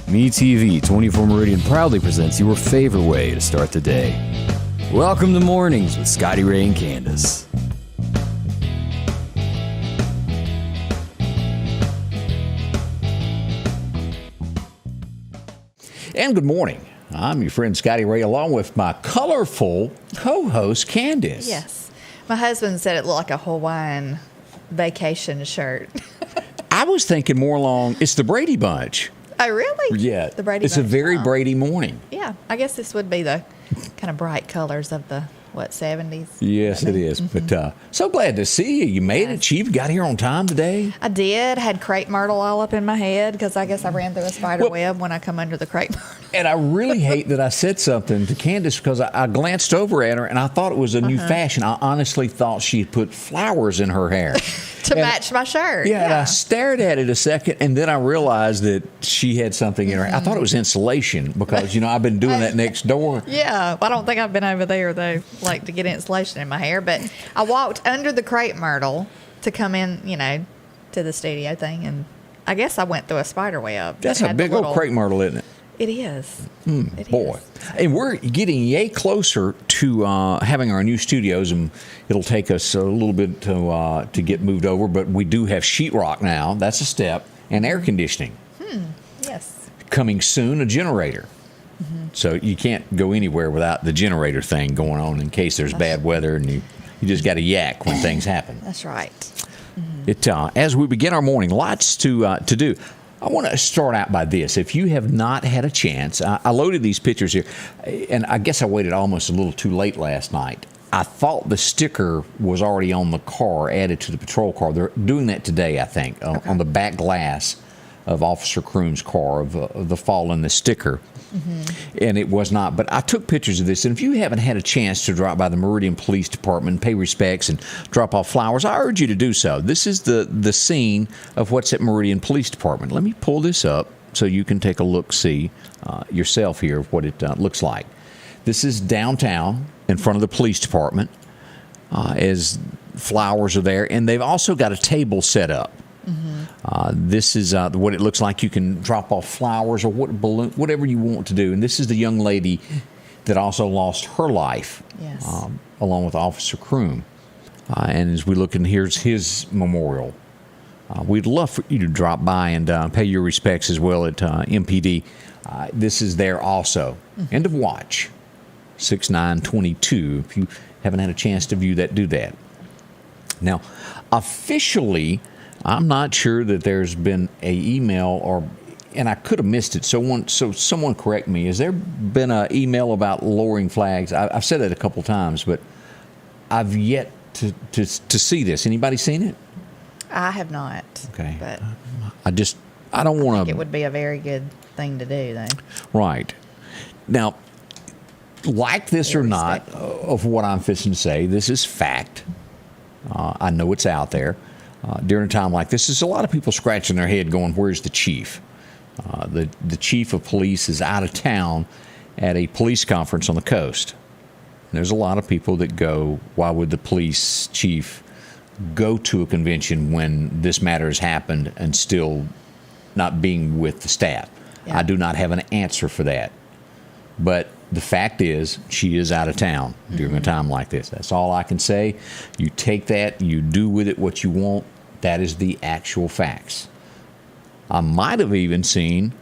MeTV 24 Meridian proudly presents your favorite way to start the day. Welcome to Mornings with Scotty Ray and Candace. And good morning. I'm your friend Scotty Ray, along with my colorful co-host Candace. Yes. My husband said it looked like a Hawaiian vacation shirt. I was thinking more along, it's the Brady Bunch. Oh, really? Yeah. The Brady Bunch. It's a very Brady morning. Yeah. I guess this would be the kind of bright colors of the, 70s? Yes, it is. Mm-hmm. But so glad to see you. You made it. You got here on time today. I did. Had crepe myrtle all up in my head because I guess I ran through a spider web when I come under the crepe myrtle. And I really hate that I said something to Candace because I glanced over at her and I thought it was a new fashion. I honestly thought she had put flowers in her hair. To match my shirt. Yeah, and I stared at it a second, and then I realized that she had something in her. I thought it was insulation because, I've been doing that next door. Yeah, I don't think I've been over there, though, to get insulation in my hair. But I walked under the crepe myrtle to come in, to the studio thing, and I guess I went through a spider web. That's a big old crepe myrtle, isn't it? It is. Boy. And we're getting yay closer to having our new studios, and it'll take us a little bit to get moved over, but we do have sheetrock now. That's a step. And air conditioning. Yes. Coming soon, a generator. So you can't go anywhere without the generator thing going on in case there's bad weather, and you just got to yak when things happen. That's right. As we begin our morning, lots to do. I want to start out by this. If you have not had a chance, I loaded these pictures here, and I guess I waited almost a little too late last night. I thought the sticker was already on the car, added to the patrol car. They're doing that today, I think, on the back glass of Officer Croom's car, of the fall in the sticker. And it was not. But I took pictures of this, and if you haven't had a chance to drop by the Meridian Police Department, pay respects, and drop off flowers, I urge you to do so. This is the scene of what's at Meridian Police Department. Let me pull this up so you can take a look-see yourself here of what it looks like. This is downtown in front of the police department as flowers are there, and they've also got a table set up. This is what it looks like. You can drop off flowers or whatever you want to do. And this is the young lady that also lost her life, along with Officer Croom. And as we look in, here's his memorial. We'd love for you to drop by and pay your respects as well at MPD. This is there also. End of watch, 6/9/22. If you haven't had a chance to view that, do that. Now, officially, I'm not sure that there's been a email and I could have missed it. So someone correct me. Has there been an email about lowering flags? I've said that a couple times, but I've yet to see this. Anybody seen it? I have not. Okay. But I don't want to. It would be a very good thing to do, though. Right. Now, like this or not, of what I'm fixing to say, this is fact. I know it's out there. During a time like this, there's a lot of people scratching their head going, where's the chief? The chief of police is out of town at a police conference on the coast. And there's a lot of people that go, why would the police chief go to a convention when this matter has happened and still not being with the staff? Yeah. I do not have an answer for that. But the fact is, she is out of town during a time like this. That's all I can say. You take that, you do with it what you want. That is the actual facts. I might have even seen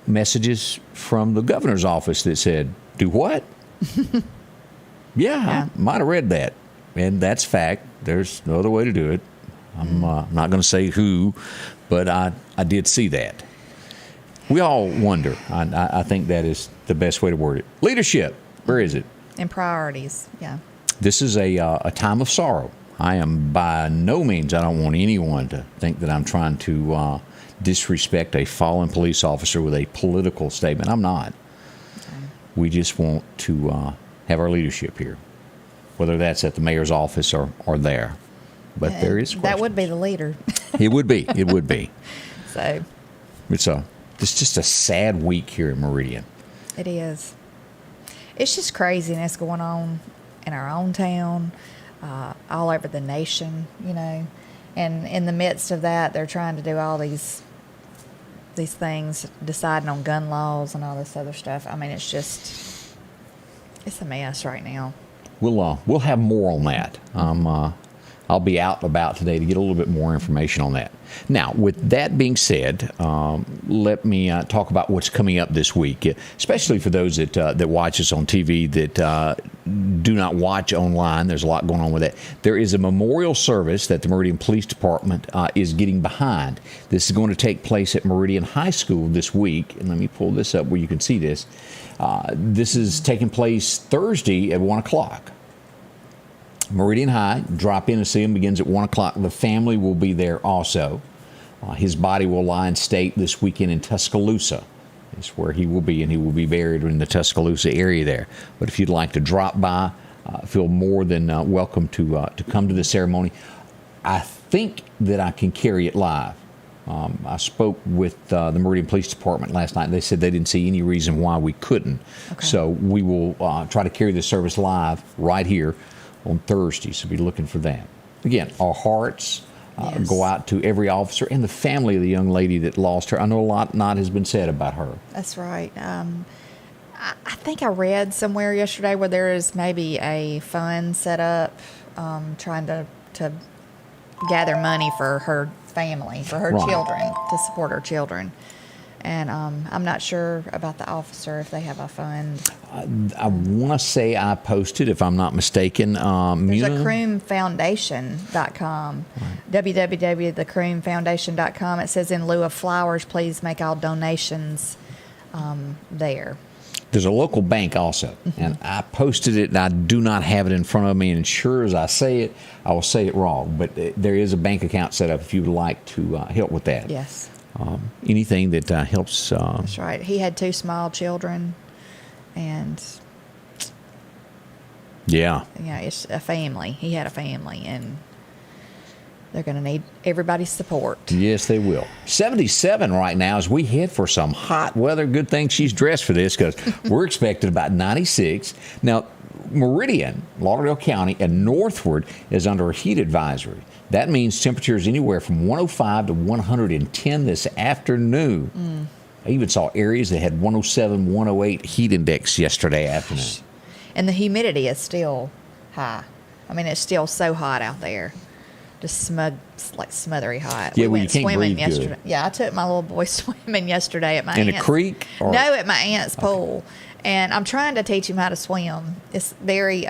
messages from the governor's office that said, do what? Yeah, I might have read that. And that's fact. There's no other way to do it. I'm not going to say who, but I did see that. We all wonder. I think that is the best way to word it. Leadership, where is it? And priorities, yeah. This is a time of sorrow. I am by no means, I don't want anyone to think that I'm trying to disrespect a fallen police officer with a political statement. I'm not. Okay. We just want to have our leadership here, whether that's at the mayor's office or there. But there is question. That would be the leader. It would be. It would be. So. It's just a sad week here in Meridian. It is. It's just craziness going on in our own town, all over the nation, And in the midst of that, they're trying to do all these these things, deciding on gun laws and all this other stuff. I mean, it's a mess right now. We'll have more on that. I'll be out and about today to get a little bit more information on that. Now, with that being said, let me talk about what's coming up this week, especially for those that watch us on TV that do not watch online. There's a lot going on with that. There is a memorial service that the Meridian Police Department is getting behind. This is going to take place at Meridian High School this week. And let me pull this up where you can see this. This is taking place Thursday at 1 o'clock. Meridian High, drop in and see him, begins at 1 o'clock. The family will be there also. His body will lie in state this weekend in Tuscaloosa. It's where he will be, and he will be buried in the Tuscaloosa area there. But if you'd like to drop by, feel more than welcome to come to the ceremony. I think that I can carry it live. I spoke with the Meridian Police Department last night. They said they didn't see any reason why we couldn't. Okay. So we will try to carry the service live right here on Thursday, so be looking for that. Again, our hearts go out to every officer and the family of the young lady that lost her. I know a lot not has been said about her. That's right. I think I read somewhere yesterday where there is maybe a fund set up trying to gather money for her family, for her children, to support her children. And I'm not sure about the officer, if they have a fund. I want to say I posted, if I'm not mistaken. There's a CroomFoundation.com, www.thecroomfoundation.com. It says, in lieu of flowers, please make all donations there. There's a local bank also, and I posted it, and I do not have it in front of me, and sure as I say it, I will say it wrong. But there is a bank account set up if you would like to help with that. Yes. Anything that helps. That's right. He had 2 small children, and it's a family. He had a family, and they're going to need everybody's support. Yes, they will. 77 right now as we head for some hot weather. Good thing she's dressed for this, because we're expecting about 96. Now, Meridian, Lauderdale County, and northward is under a heat advisory. That means temperatures anywhere from 105 to 110 this afternoon. I even saw areas that had 107, 108 heat index yesterday afternoon. And the humidity is still high. I mean, it's still so hot out there. Just smothery hot. Yeah, we went you can't breathe yesterday. Good. Yeah, I took my little boy swimming yesterday at my aunt's. In a creek? No, at my aunt's pool. And I'm trying to teach him how to swim. It's very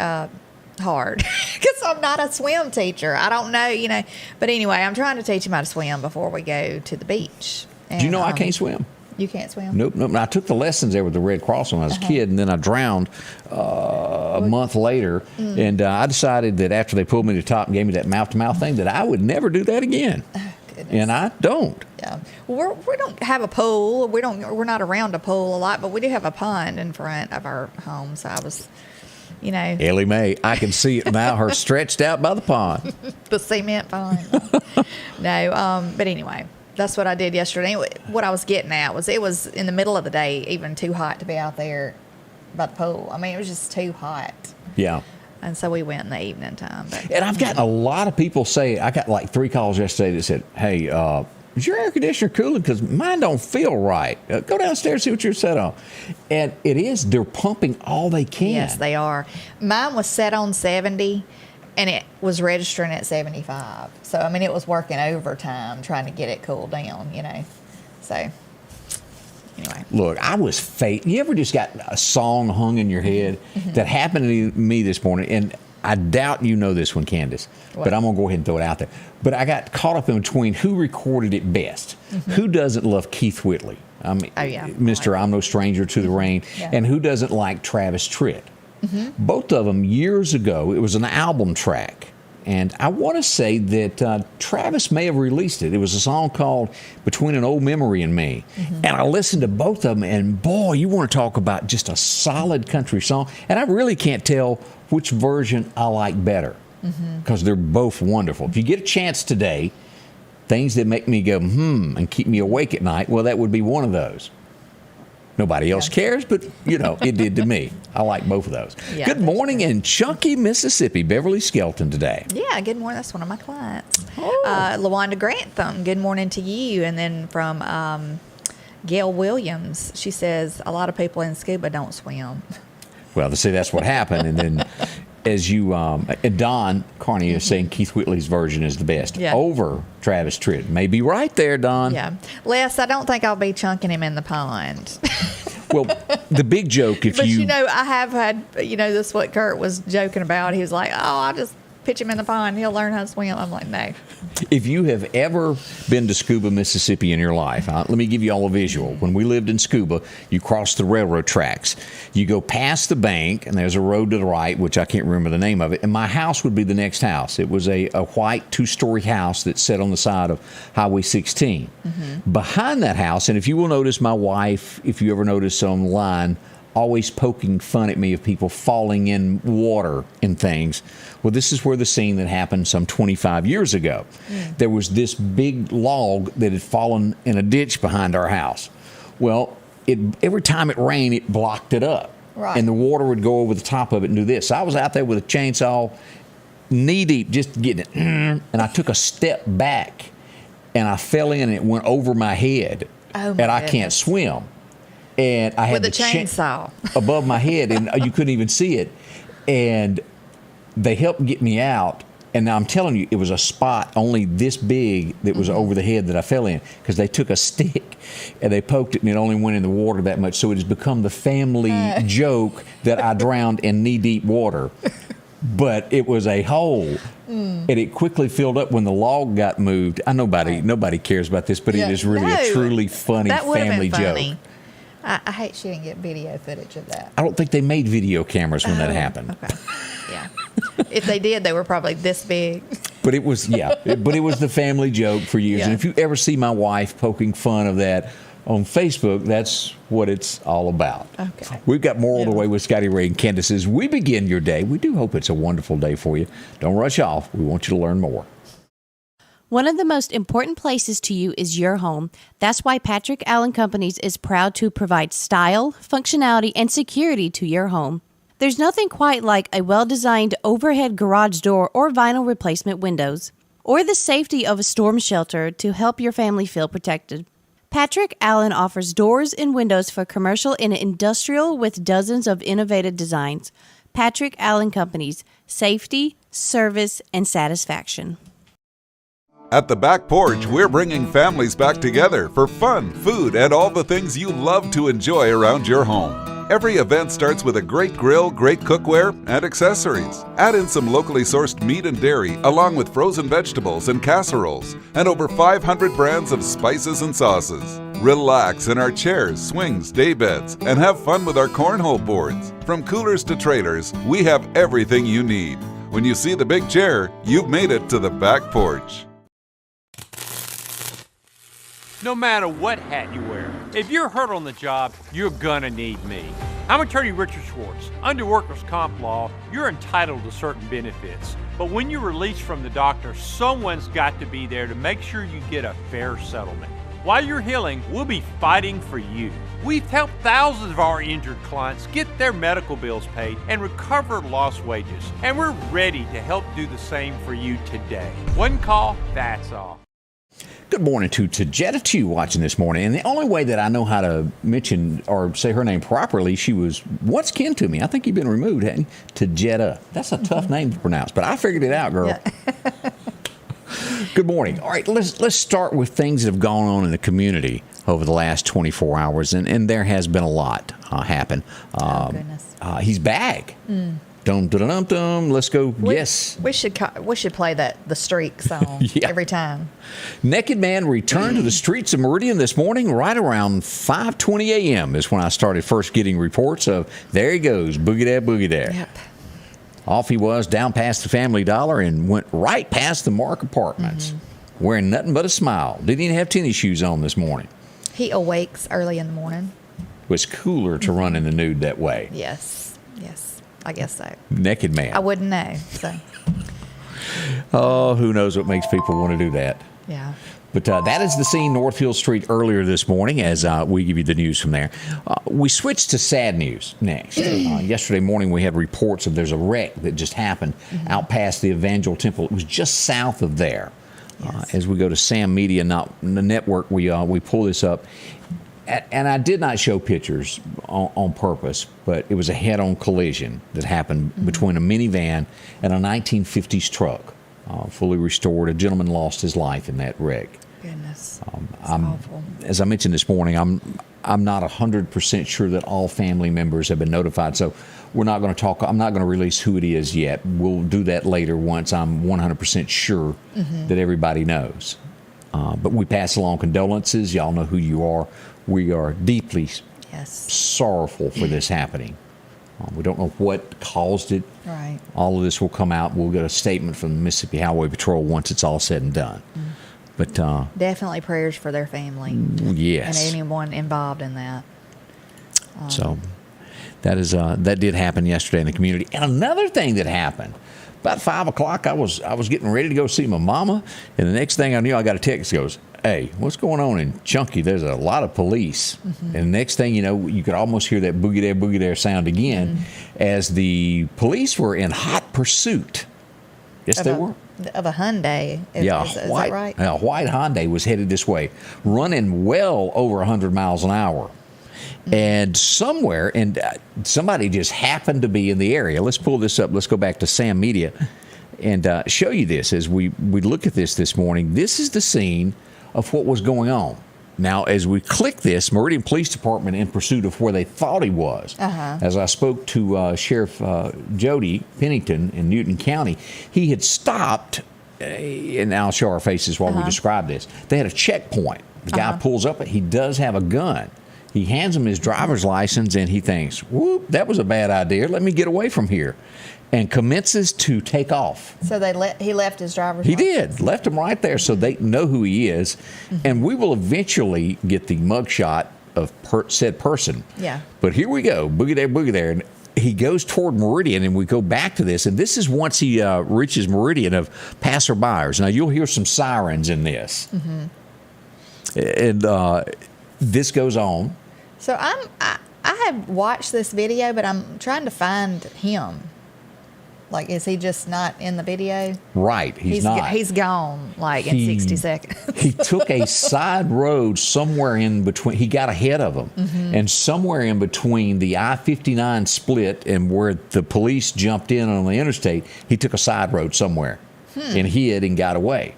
hard because I'm not a swim teacher. I don't know, But anyway, I'm trying to teach him how to swim before we go to the beach. And, do you know I can't swim? You can't swim? Nope. I took the lessons there with the Red Cross when I was a kid, and then I drowned a month later. And I decided that after they pulled me to the top and gave me that mouth-to-mouth thing, that I would never do that again. Oh, goodness. And I don't. Yeah. Well, we don't have a pool. We're not around a pool a lot, but we do have a pond in front of our home. So I was, Ellie Mae, I can see it now. Her stretched out by the pond. The cement pond. No, but anyway. That's what I did yesterday. What I was getting at was it was in the middle of the day, even too hot to be out there by the pool. I mean, it was just too hot. Yeah. And so we went in the evening time. But, and I've gotten a lot of people say, I got like 3 calls yesterday that said, hey, is your air conditioner cooling? Because mine don't feel right. Go downstairs, see what you're set on. And it is. They're pumping all they can. Yes, they are. Mine was set on 70. And it was registering at 75. So, I mean, it was working overtime trying to get it cooled down, So, anyway. Look, I was you ever just got a song hung in your head? That happened to me this morning, and I doubt you know this one, Candace, but I'm going to go ahead and throw it out there. But I got caught up in between who recorded it best. Who doesn't love Keith Whitley? I mean, Mr. I'm No Stranger to the Rain. Yeah. And who doesn't like Travis Tritt? Both of them years ago, it was an album track. And I want to say that Travis may have released it. It was a song called Between an Old Memory and Me. And I listened to both of them, and boy, you want to talk about just a solid country song. And I really can't tell which version I like better, because they're both wonderful. If you get a chance today, things that make me go, and keep me awake at night, well, that would be one of those. Nobody else cares, but, it did to me. I like both of those. Yeah, good morning in Chunky, Mississippi. Beverly Skelton today. Yeah, good morning. That's one of my clients. LaWanda Grantham, good morning to you. And then from Gail Williams, she says a lot of people in scuba don't swim. Well, to say that's what happened, and then as you and Don Carney is saying Keith Whitley's version is the best over Travis Tritt. May be right there, Don. Yeah, Les, I don't think I'll be chunking him in the pond. Well, the big joke, but I have had, this is what Kurt was joking about. He was like, "Oh, I'll just pitch him in the pond. He'll learn how to swim." I'm like, no. If you have ever been to Scuba, Mississippi in your life, let me give you all a visual. When we lived in Scuba, you cross the railroad tracks. You go past the bank, and there's a road to the right, which I can't remember the name of it, and my house would be the next house. It was a white 2-story house that sat on the side of Highway 16. Mm-hmm. Behind that house, and if you will notice my wife, if you ever notice online, always poking fun at me of people falling in water and things. Well, this is where the scene that happened some 25 years ago. There was this big log that had fallen in a ditch behind our house. Well, every time it rained, it blocked it up. Right. And the water would go over the top of it and do this. So I was out there with a chainsaw, knee deep, just getting it. And I took a step back, and I fell in, and it went over my head. Oh, my and I goodness. can't swim. And I had with a chainsaw above my head, and you couldn't even see it. And they helped get me out. And now I'm telling you, it was a spot only this big that was over the head that I fell in, because they took a stick and they poked it, and it only went in the water that much. So it has become the family joke that I drowned in knee-deep water. But it was a hole, and it quickly filled up when the log got moved. Nobody cares about this, but it is really a truly funny family joke. I hate she didn't get video footage of that. I don't think they made video cameras when that happened. Okay. Yeah. If they did, they were probably this big. But it was, but it was the family joke for years. Yeah. And if you ever see my wife poking fun of that on Facebook, that's what it's all about. Okay. We've got more on the way with Scotty Ray and Candace as we begin your day. We do hope it's a wonderful day for you. Don't rush off. We want you to learn more. One of the most important places to you is your home. That's why Patrick Allen Companies is proud to provide style, functionality, and security to your home. There's nothing quite like a well-designed overhead garage door or vinyl replacement windows, or the safety of a storm shelter to help your family feel protected. Patrick Allen offers doors and windows for commercial and industrial with dozens of innovative designs. Patrick Allen Companies, safety, service, and satisfaction. At the Back Porch, we're bringing families back together for fun, food, and all the things you love to enjoy around your home. Every event starts with a great grill, great cookware, and accessories. Add in some locally sourced meat and dairy, along with frozen vegetables and casseroles, and over 500 brands of spices and sauces. Relax in our chairs, swings, day beds, and have fun with our cornhole boards. From coolers to trailers, we have everything you need. When you see the big chair, you've made it to the Back Porch. No matter what hat you wear, if you're hurt on the job, you're gonna need me. I'm attorney Richard Schwartz. Under workers' comp law, you're entitled to certain benefits. But when you're released from the doctor, someone's got to be there to make sure you get a fair settlement. While you're healing, we'll be fighting for you. We've helped thousands of our injured clients get their medical bills paid and recover lost wages. And we're ready to help do the same for you today. One call, that's all. Good morning to Jetta 2 watching this morning. And the only way that I know how to mention or say her name properly, she was once kin to me. I think you've been removed, hadn't you? Jetta. That's a tough name to pronounce, but I figured it out, girl. Yeah. Good morning. All right, let's start with things that have gone on in the community over the last 24 hours, and there has been a lot happen. Goodness. He's back. Dum dum dum dum. Let's go. Yes. We should play the Streak song every time. Naked Man returned to the streets of Meridian this morning right around 5:20 a.m. is when I started first getting reports of there he goes, boogie there. Yep. Off he was down past the Family Dollar and went right past the Mark Apartments, wearing nothing but a smile. Didn't even have tennis shoes on this morning. He awakes early in the morning. It was cooler to run in the nude that way. Yes. I guess so. Naked Man. I wouldn't know. So. Oh, who knows what makes people want to do that. Yeah. But that is the scene Northfield Street earlier this morning as we give you the news from there. We switched to sad news next. Yesterday morning we had reports of there's a wreck that just happened out past the Evangel Temple. It was just south of there. Yes. As we go to Sam Media Network, we pull this up. And I did not show pictures on purpose, but it was a head-on collision that happened between a minivan and a 1950s truck, fully restored. A gentleman lost his life in that wreck. Goodness, awful. As I mentioned this morning, I'm not 100% sure that all family members have been notified, so we're not going to talk. I'm not going to release who it is yet. We'll do that later once I'm 100% sure that everybody knows. But we pass along condolences. Y'all know who you are. We are deeply sorrowful for this happening. We don't know what caused it. Right. All of this will come out. We'll get a statement from the Mississippi Highway Patrol once it's all said and done. But definitely prayers for their family. Yes. And anyone involved in that. So that did happen yesterday in the community. And another thing that happened, about 5 o'clock, I was getting ready to go see my mama, and the next thing I knew, I got a text that goes, "Hey, what's going on in Chunky? There's a lot of police." And the next thing you know, you could almost hear that boogie there sound again as the police were in hot pursuit. Yes, they were. Of a Hyundai. Is that right? A white Hyundai was headed this way, running well over 100 miles an hour. And somewhere, somebody just happened to be in the area. Let's pull this up. Let's go back to Sam Media and show you this as we look at this morning. This is the scene of what was going on. Now, as we click this, Meridian Police Department in pursuit of where they thought he was. As I spoke to Sheriff Jody Pennington in Newton County, he had stopped, and I'll show our faces while we describe this. They had a checkpoint. The guy pulls up, he does have a gun. He hands him his driver's license, and he thinks, whoop, that was a bad idea. Let me get away from here. And commences to take off. So he left his driver's license? He did. Left him right there so they know who he is. And we will eventually get the mugshot of said person. Yeah. But here we go. Boogie there. And he goes toward Meridian, and we go back to this. And this is once he reaches Meridian of passerbyers. Now, you'll hear some sirens in this. And this goes on. So I have watched this video, but I'm trying to find him. Like, is he just not in the video? Right, he's not. He's gone, like, in 60 seconds. He took a side road somewhere in between. He got ahead of them. And somewhere in between the I-59 split and where the police jumped in on the interstate, he took a side road somewhere and hid and got away.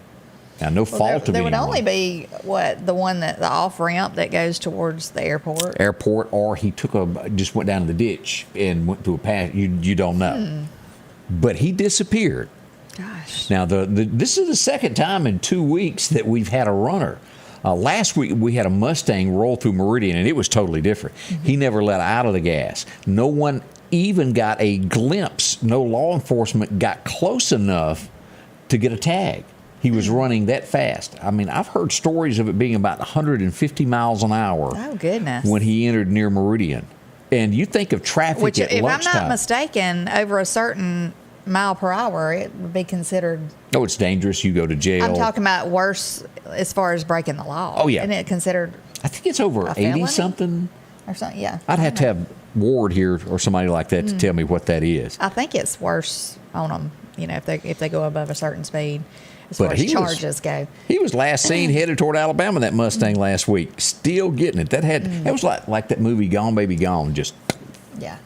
Now, no fault of anyone. There would only be, the off-ramp that goes towards the airport? Airport, or he just went down to the ditch and went through a path. You don't know. But he disappeared. Gosh. Now, this is the second time in 2 weeks that we've had a runner. Last week, we had a Mustang roll through Meridian, and it was totally different. He never let out of the gas. No one even got a glimpse. No law enforcement got close enough to get a tag. He was running that fast. I mean, I've heard stories of it being about 150 miles an hour. Oh, goodness. When he entered near Meridian. And you think of traffic Which, at if lunchtime. I'm not mistaken, over a certain mile per hour, it would be considered... Oh, it's dangerous. You go to jail. I'm talking about worse as far as breaking the law. Oh, yeah. Isn't it considered... I think it's over 80-something. Or something, yeah. I'd have to have Ward here or somebody like that to tell me what that is. I think it's worse on them, if they go above a certain speed. As far as charges go. He was last seen headed toward Alabama, that Mustang last week, still getting it. That was like that movie Gone Baby Gone, just. Yeah.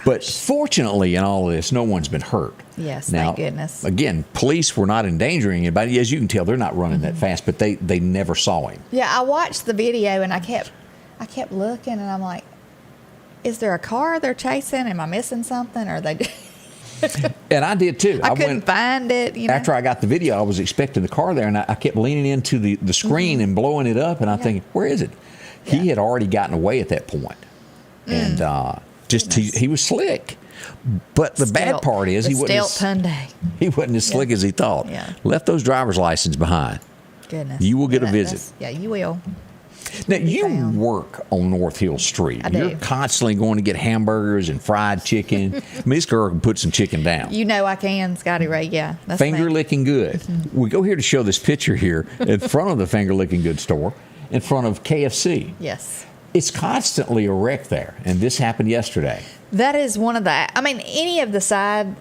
But fortunately, in all of this, no one's been hurt. Yes, now, thank goodness. Again, police were not endangering anybody. As you can tell, they're not running that fast, but they never saw him. Yeah, I watched the video and I kept looking and I'm like, is there a car they're chasing? Am I missing something? Or are they? And I did too. I couldn't find it. After I got the video, I was expecting the car there, and I kept leaning into the screen and blowing it up, and I'm thinking, where is it? Yeah. He had already gotten away at that point. And he was slick. But the bad part is he wasn't as slick as he thought. Yeah. Left those driver's license behind. Goodness. You will get a visit. Yeah, you will. Now, you work on North Hill Street. I do. You're constantly going to get hamburgers and fried chicken. I mean, this girl can put some chicken down. You know I can, Scotty Ray, yeah. That's Finger licking good. We go here to show this picture here in front of the Finger Licking Good store, in front of KFC. Yes. It's constantly a wreck there, and this happened yesterday. That is one of the, any of the side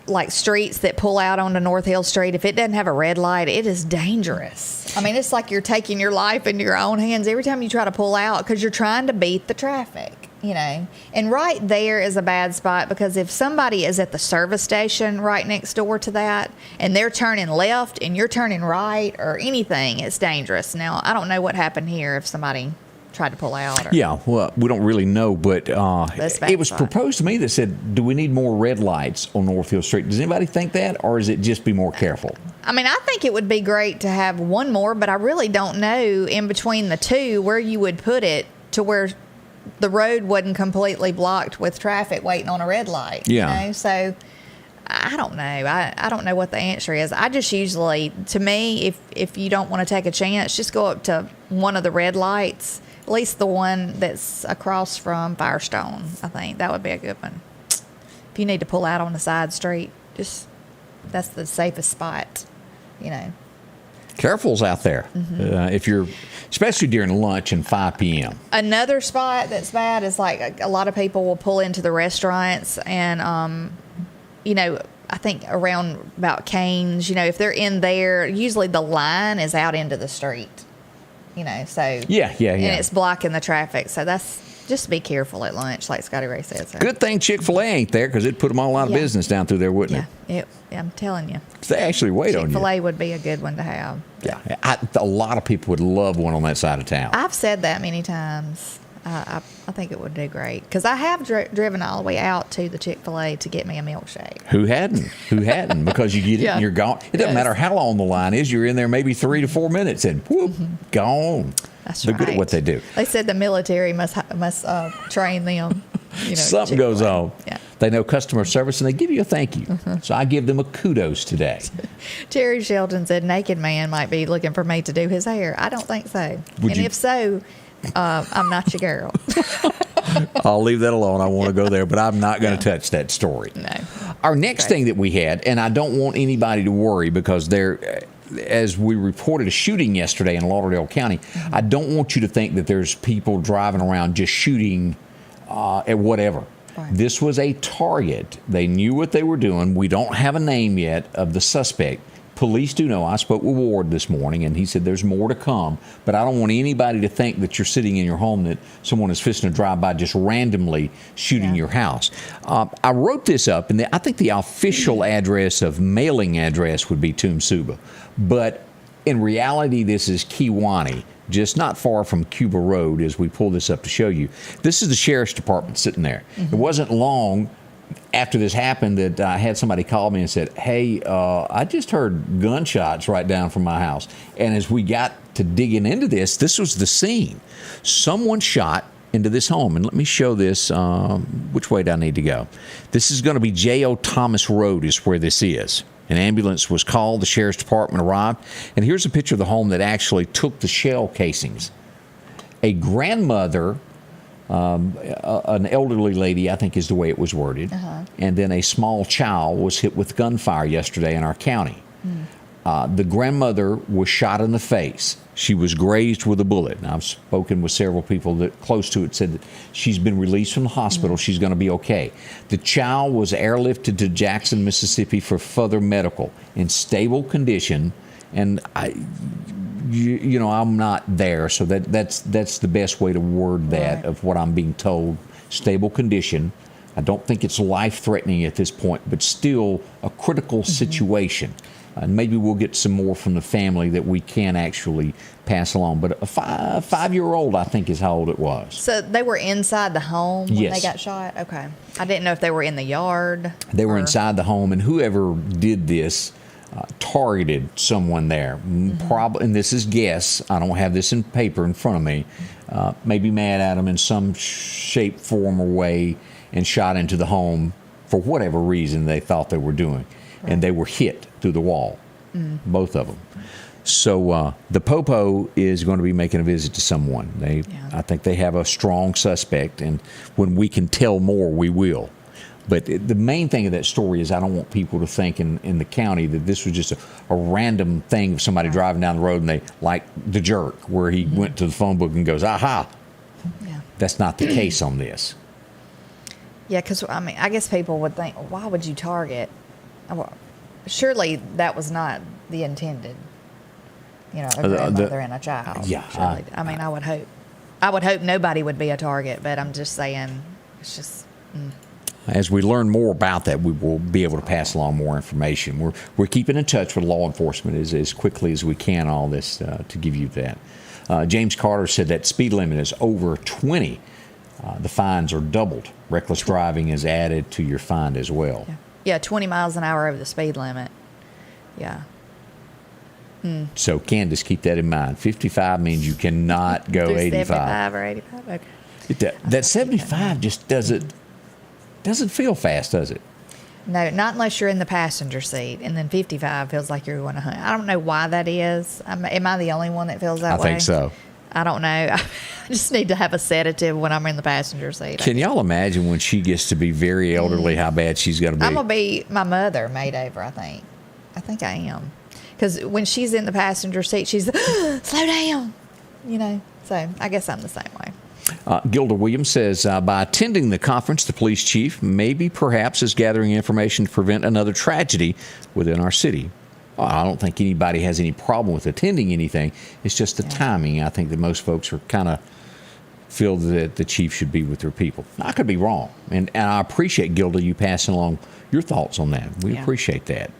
like streets that pull out onto North Hill Street, if it doesn't have a red light, it is dangerous. I mean, it's like you're taking your life into your own hands every time you try to pull out because you're trying to beat the traffic, you know. And right there is a bad spot because if somebody is at the service station right next door to that and they're turning left and you're turning right or anything, it's dangerous. Now, I don't know what happened here if somebody tried to pull out. Or, yeah, well, we don't really know, but it was spot. proposed to me that said, do we need more red lights on North Hill Street? Does anybody think that, or is it just be more careful? I mean, I think it would be great to have one more, but I really don't know in between the two where you would put it to where the road wasn't completely blocked with traffic waiting on a red light. Yeah. You know? So I don't know. I don't know what the answer is. I just usually, to me, if you don't want to take a chance, just go up to one of the red lights. At least the one that's across from Firestone, I think. That would be a good one. If you need to pull out on the side street, just that's the safest spot, you know. Careful's out there, if you're, especially during lunch and 5 p.m. Another spot that's bad is like a lot of people will pull into the restaurants and, you know, I think around about Cane's, you know, if they're in there, usually the line is out into the street. You know, so Yeah. and it's blocking the traffic. So that's just be careful at lunch, like Scotty Ray said. So. Good thing Chick-fil-A ain't there because it'd put them all out of business down through there, wouldn't Yeah, I'm telling you, it? They actually wait on you. Chick-fil-A would be a good one to have. Yeah, a lot of people would love one on that side of town. I've said that many times. I think it would do great because I have driven all the way out to the Chick-fil-A to get me a milkshake. Who hadn't? Because you get it Yeah. and you're gone. It doesn't matter how long the line is. You're in there maybe 3 to 4 minutes and whoop, gone. That's They're right. good at what they do. They said the military must train them. You know, Something goes Chick-fil-A. on. Yeah. They know customer service and they give you a thank you. So I give them a kudos today. Terry Shelton said Naked Man might be looking for me to do his hair. I don't think so. Would you- If so, I'm not your girl. I'll leave that alone. I want to go there, but I'm not going to touch that story. No. Our next thing that we had, and I don't want anybody to worry because there, as we reported a shooting yesterday in Lauderdale County, I don't want you to think that there's people driving around just shooting at whatever. Right. This was a target. They knew what they were doing. We don't have a name yet of the suspect. Police do know. I spoke with Ward this morning, and he said there's more to come. But I don't want anybody to think that you're sitting in your home that someone is fixing to drive by just randomly shooting your house. I wrote this up, and I think the official address of mailing address would be Tumsuba. But in reality, this is Kiwani, just not far from Cuba Road as we pull this up to show you. This is the sheriff's department sitting there. It wasn't long after this happened that I had somebody call me and said, hey, I just heard gunshots right down from my house. And as we got to digging into this, this was the scene. Someone shot into this home. And let me show this. Which way do I need to go? This is going to be J.O. Thomas Road is where this is. An ambulance was called. The sheriff's department arrived. And here's a picture of the home that actually took the shell casings. A grandmother, an elderly lady, I think is the way it was worded, and then a small child was hit with gunfire yesterday in our county. The grandmother was shot in the face. She was grazed with a bullet. And I've spoken with several people that close to it said that she's been released from the hospital. She's going to be okay. The child was airlifted to Jackson, Mississippi for further medical in stable condition. And you know, I'm not there, so that's the best way to word that of what I'm being told. Stable condition. I don't think it's life-threatening at this point, but still a critical situation. And maybe we'll get some more from the family that we can actually pass along. But a five-year-old, I think, is how old it was. So they were inside the home when Yes. they got shot? Okay. I didn't know if they were in the yard. They were or- inside the home, and whoever did this targeted someone there. Probably, and this is guess. I don't have this in paper in front of me. Maybe mad at them in some shape, form, or way, and shot into the home for whatever reason they thought they were doing. And they were hit through the wall, both of them. So the Popo is going to be making a visit to someone. I think they have a strong suspect, and when we can tell more, we will. But the main thing of that story is I don't want people to think in the county that this was just a random thing of somebody driving down the road and they, like The Jerk, where he went to the phone book and goes, aha. Yeah. That's not the case on this. Yeah, because, I mean, I guess people would think, why would you target surely that was not the intended, a grandmother and a child. Yeah. Surely. I mean, I would hope nobody would be a target, but I'm just saying, it's just. As we learn more about that, we will be able to pass along more information. We're keeping in touch with law enforcement as quickly as we can, all this, to give you that. James Carter said that speed limit is over 20. The fines are doubled. Reckless driving is added to your fine as well. Yeah, 20 miles an hour over the speed limit. Yeah. So, Candace, keep that in mind. 55 means you cannot go 85. 75 or 85, okay. That 75 just doesn't feel fast, does it? No, not unless you're in the passenger seat. And then 55 feels like you're going 100. I don't know why that is. Am I the only one that feels that way? I think so. I don't know. I just need to have a sedative when I'm in the passenger seat. Can y'all imagine when she gets to be very elderly how bad she's going to be? I'm going to be my mother made over, I think. I think I am. Because when she's in the passenger seat, she's, slow down, So I guess I'm the same way. Gilda Williams says, by attending the conference, the police chief perhaps is gathering information to prevent another tragedy within our city. Well, I don't think anybody has any problem with attending anything. It's just the timing. I think that most folks are kind of feel that the chief should be with their people. I could be wrong. And I appreciate, Gilda, you passing along your thoughts on that. We appreciate that.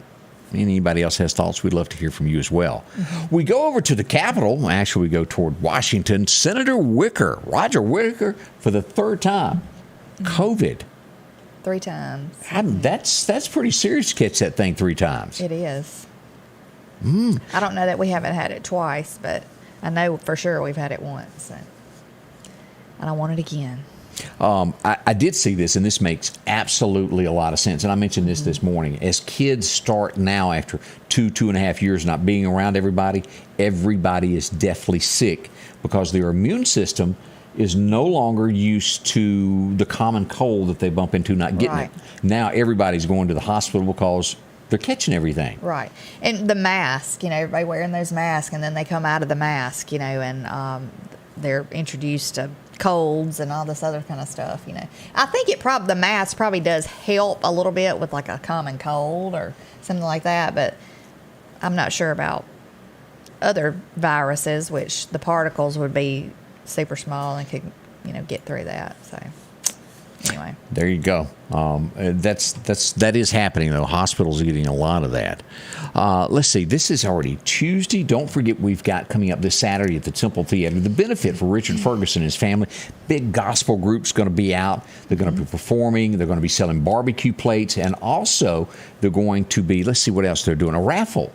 Anybody else has thoughts, we'd love to hear from you as well. Mm-hmm. We go over to the Capitol. Actually, we go toward Washington. Senator Roger Wicker, for the third time. COVID. 3 times. That's pretty serious to catch that thing 3 times. It is. I don't know that we haven't had it twice, but I know for sure we've had it once. And I don't want it again. I did see this, and this makes absolutely a lot of sense. And I mentioned this morning. As kids start now, after 2.5 years not being around everybody is deathly sick because their immune system is no longer used to the common cold that they bump into not getting it. Now everybody's going to the hospital because they're catching everything. Right. And the mask, everybody wearing those masks, and then they come out of the mask, and they're introduced to colds and all this other kind of stuff, I think the mask probably does help a little bit with like a common cold or something like that, but I'm not sure about other viruses, which the particles would be super small and could, get through that. So anyway. There you go. That is happening, though. Hospitals are getting a lot of that. Let's see. This is already Tuesday. Don't forget we've got coming up this Saturday at the Temple Theater the benefit for Richard Ferguson and his family. Big gospel group's going to be out. They're going to be performing. They're going to be selling barbecue plates. And also they're going to be, let's see what else they're doing, a raffle.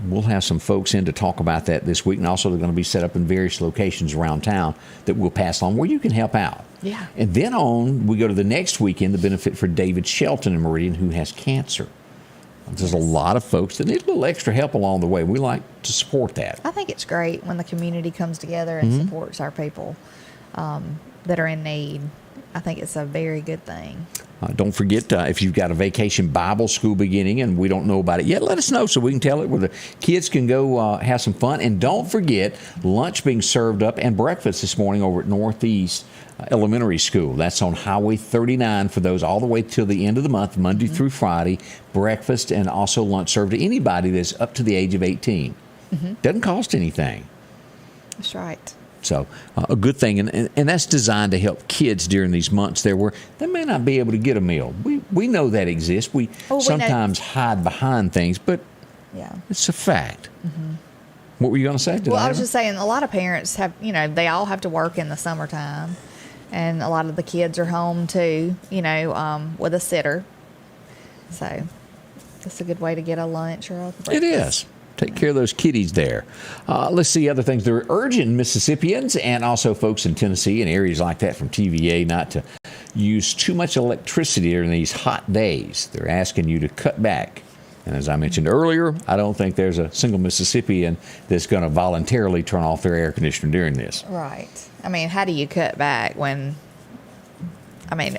We'll have some folks in to talk about that this week. And also they're going to be set up in various locations around town that we'll pass along where you can help out. Yeah. And then we go to the next weekend, the benefit for David Shelton in Meridian, who has cancer. There's a lot of folks that need a little extra help along the way. We like to support that. I think it's great when the community comes together and supports our people that are in need. I think it's a very good thing. Don't forget, if you've got a vacation Bible school beginning and we don't know about it yet, let us know so we can tell it where the kids can go have some fun. And don't forget, lunch being served up and breakfast this morning over at Northeast Elementary School. That's on Highway 39 for those all the way till the end of the month, Monday through Friday. Breakfast and also lunch served to anybody that's up to the age of 18. Doesn't cost anything. That's right. So a good thing, and that's designed to help kids during these months there where they may not be able to get a meal. We know that exists. We sometimes hide behind things, but it's a fact. What were you going to say? I was just saying a lot of parents have, they all have to work in the summertime, and a lot of the kids are home too, with a sitter. So that's a good way to get a lunch or a breakfast. It is. Take care of those kiddies there. Let's see other things. They're urging Mississippians and also folks in Tennessee and areas like that from TVA not to use too much electricity during these hot days. They're asking you to cut back. And as I mentioned earlier, I don't think there's a single Mississippian that's going to voluntarily turn off their air conditioner during this. Right. I mean, how do you cut back when,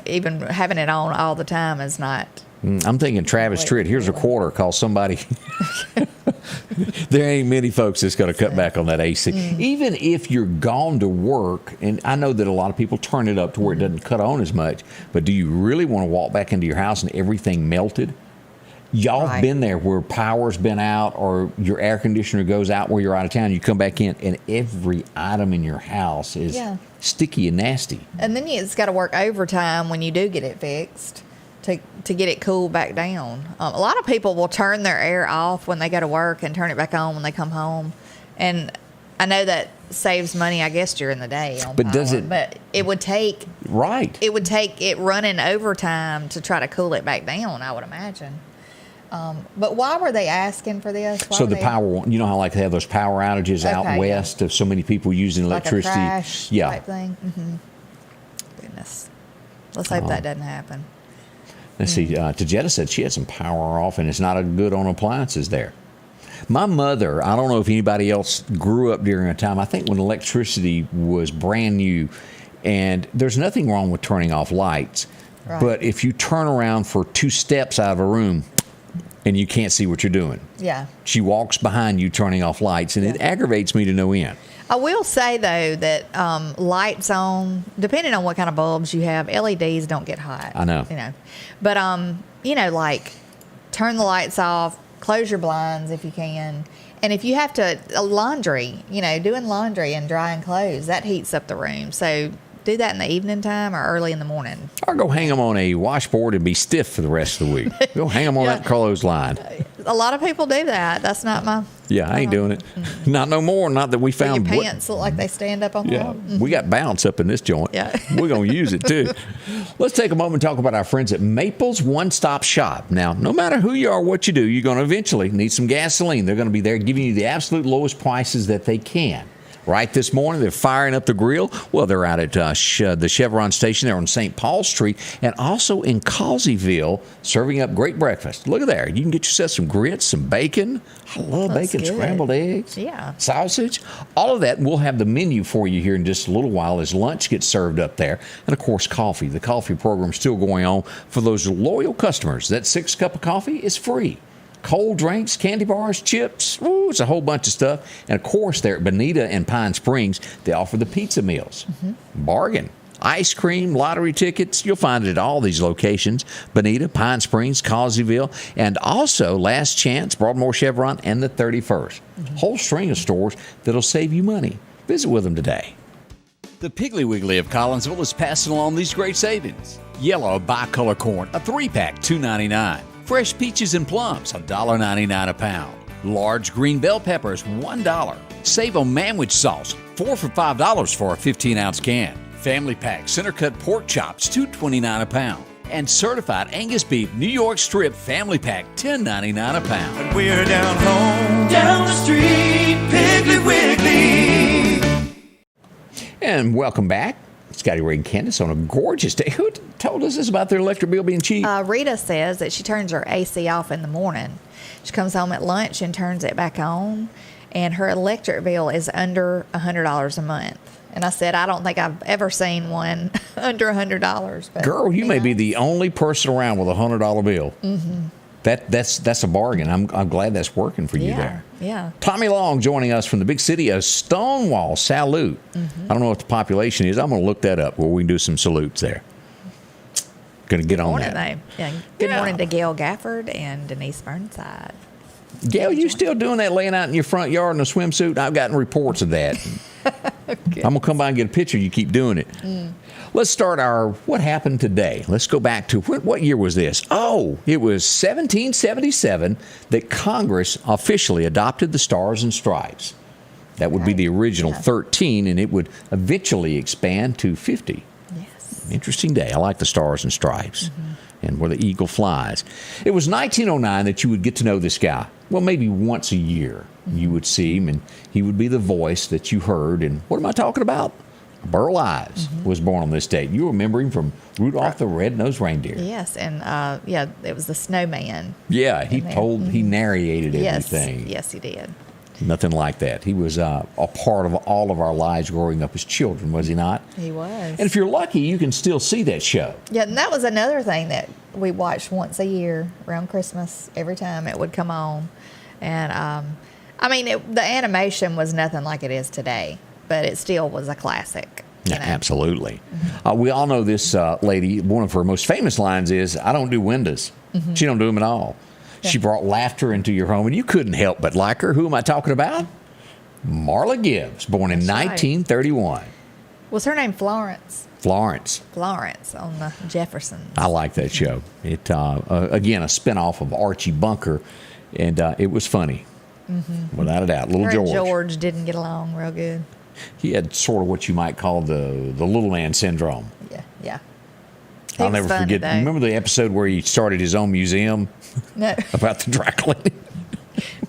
even having it on all the time is not... I'm thinking Travis Tritt, here's a quarter, call somebody. There ain't many folks that's going to cut back on that AC. Even if you're gone to work, and I know that a lot of people turn it up to where it doesn't cut on as much, but do you really want to walk back into your house and everything melted? Y'all Right. been there where power's been out or your air conditioner goes out where you're out of town. You come back in and every item in your house is sticky and nasty. And then it's got to work overtime when you do get it fixed to get it cooled back down. A lot of people will turn their air off when they go to work and turn it back on when they come home. And I know that saves money, I guess, during the day on But power. does it- But it would take Right. it running overtime to try to cool it back down, I would imagine. But why were they asking for this? Why So were the they- power, you know how like they have those power outages out Okay, west of so many people using like a electricity. crash Yeah. type thing. Goodness, let's hope that doesn't happen. Let's see. Tajetta said she had some power off, and it's not a good on appliances there. My mother, I don't know if anybody else grew up during a time, I think when electricity was brand new, and there's nothing wrong with turning off lights, Right. but if you turn around for 2 steps out of a room and you can't see what you're doing, Yeah. she walks behind you turning off lights, and it aggravates me to no end. I will say though that lights on, depending on what kind of bulbs you have, LEDs don't get hot. I know. But like turn the lights off, close your blinds if you can, and if you have to laundry, doing laundry and drying clothes, that heats up the room. So do that in the evening time or early in the morning. Or go hang them on a washboard and be stiff for the rest of the week. Go hang them on that clothesline. A lot of people do that. That's not my. Yeah, I ain't doing it. Not no more. Not that we Your found. pants look like they stand up on the Yeah, wall. we got bounce up in this joint. Yeah. We're going to use it too. Let's take a moment and talk about our friends at Maple's One Stop Shop. Now, no matter who you are, what you do, you're going to eventually need some gasoline. They're going to be there giving you the absolute lowest prices that they can. Right this morning, they're firing up the grill. Well, they're out at the Chevron station there on St. Paul Street and also in Causeyville serving up great breakfast. Look at there. You can get yourself some grits, some bacon. I love That's bacon, good. scrambled eggs, Yeah. sausage. All of that. We'll have the menu for you here in just a little while as lunch gets served up there. And, of course, coffee. The coffee program's still going on for those loyal customers. That 6 cup of coffee is free. Cold drinks, candy bars, chips, ooh, it's a whole bunch of stuff. And, of course, there at Bonita and Pine Springs, they offer the pizza meals. Bargain. Ice cream, lottery tickets, you'll find it at all these locations. Bonita, Pine Springs, Causeyville, and also Last Chance, Broadmoor Chevron, and the 31st. Whole string of stores that'll save you money. Visit with them today. The Piggly Wiggly of Collinsville is passing along these great savings. Yellow bicolor corn, a 3-pack, $2.99. Fresh peaches and plums, $1.99 a pound. Large green bell peppers, $1. Save on manwich sauce, 4 for $5 for a 15-ounce can. Family pack center cut pork chops, $2.29 a pound. And certified Angus beef New York strip family pack, $10.99 a pound. And we're down home, down the street, Piggly Wiggly. And welcome back. Scotty Ray Candace on a gorgeous day. Who told us this about their electric bill being cheap? Rita says that she turns her AC off in the morning. She comes home at lunch and turns it back on, and her electric bill is under $100 a month. And I said, I don't think I've ever seen one under $100. But, Girl, you may be the only person around with a $100 bill. Mm-hmm. That's a bargain. I'm glad that's working for you there. Yeah. Tommy Long joining us from the big city of Stonewall. Salute. I don't know what the population is. I'm going to look that up where we can do some salutes there. Going to get on Morning, that. though. Yeah. Good Yeah. morning to Gail Gafford and Denise Burnside. Gail, you still doing that laying out in your front yard in a swimsuit? I've gotten reports of that. I'm going to come by and get a picture. You keep doing it. Let's start our What Happened Today. Let's go back to, what year was this? Oh, it was 1777 that Congress officially adopted the Stars and Stripes. That would be the original 13, and it would eventually expand to 50. Yes. Interesting day. I like the Stars and Stripes and where the eagle flies. It was 1909 that you would get to know this guy. Well, maybe once a year you would see him, and he would be the voice that you heard. And what am I talking about? Burl Ives was born on this date. You remember him from Rudolph the Red-Nosed Reindeer. Yes, and it was the snowman. Yeah, he And he narrated Yes, everything. yes, he did. Nothing like that. He was a part of all of our lives growing up as children, was he not? He was. And if you're lucky, you can still see that show. Yeah, and that was another thing that we watched once a year around Christmas. Every time it would come on, and the animation was nothing like it is today, but it still was a classic. Yeah, absolutely. We all know this lady. One of her most famous lines is, "I don't do windows." She don't do them at all. She brought laughter into your home, and you couldn't help but like her. Who am I talking about? Marla Gibbs, born in 1931. Was her name Florence? Florence. Florence on the Jeffersons. I like that show. It again, a spinoff of Archie Bunker, and it was funny, without a doubt. Little Her George. and George didn't get along real good. He had sort of what you might call the little man syndrome. Yeah. I'll never forget. Though. Remember the episode where he started his own museum No, about the dry cleaning?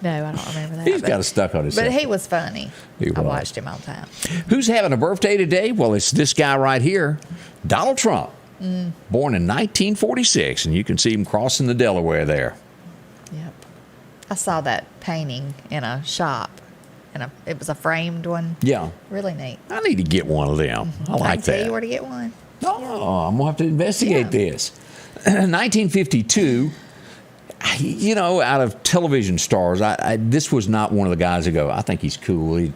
no, I don't remember that. He's got a stuck on his But head. he was funny. He I was. watched him all the time. Who's having a birthday today? Well, it's this guy right here, Donald Trump, born in 1946, and you can see him crossing the Delaware there. Yep. I saw that painting in a shop, and it was a framed one. Yeah, Really neat. I need to get one of them. I like can tell that. you where to get one. Oh, I'm going to have to investigate Yeah. this. 1952, you know, out of television stars, this was not one of the guys that go, I think he's cool.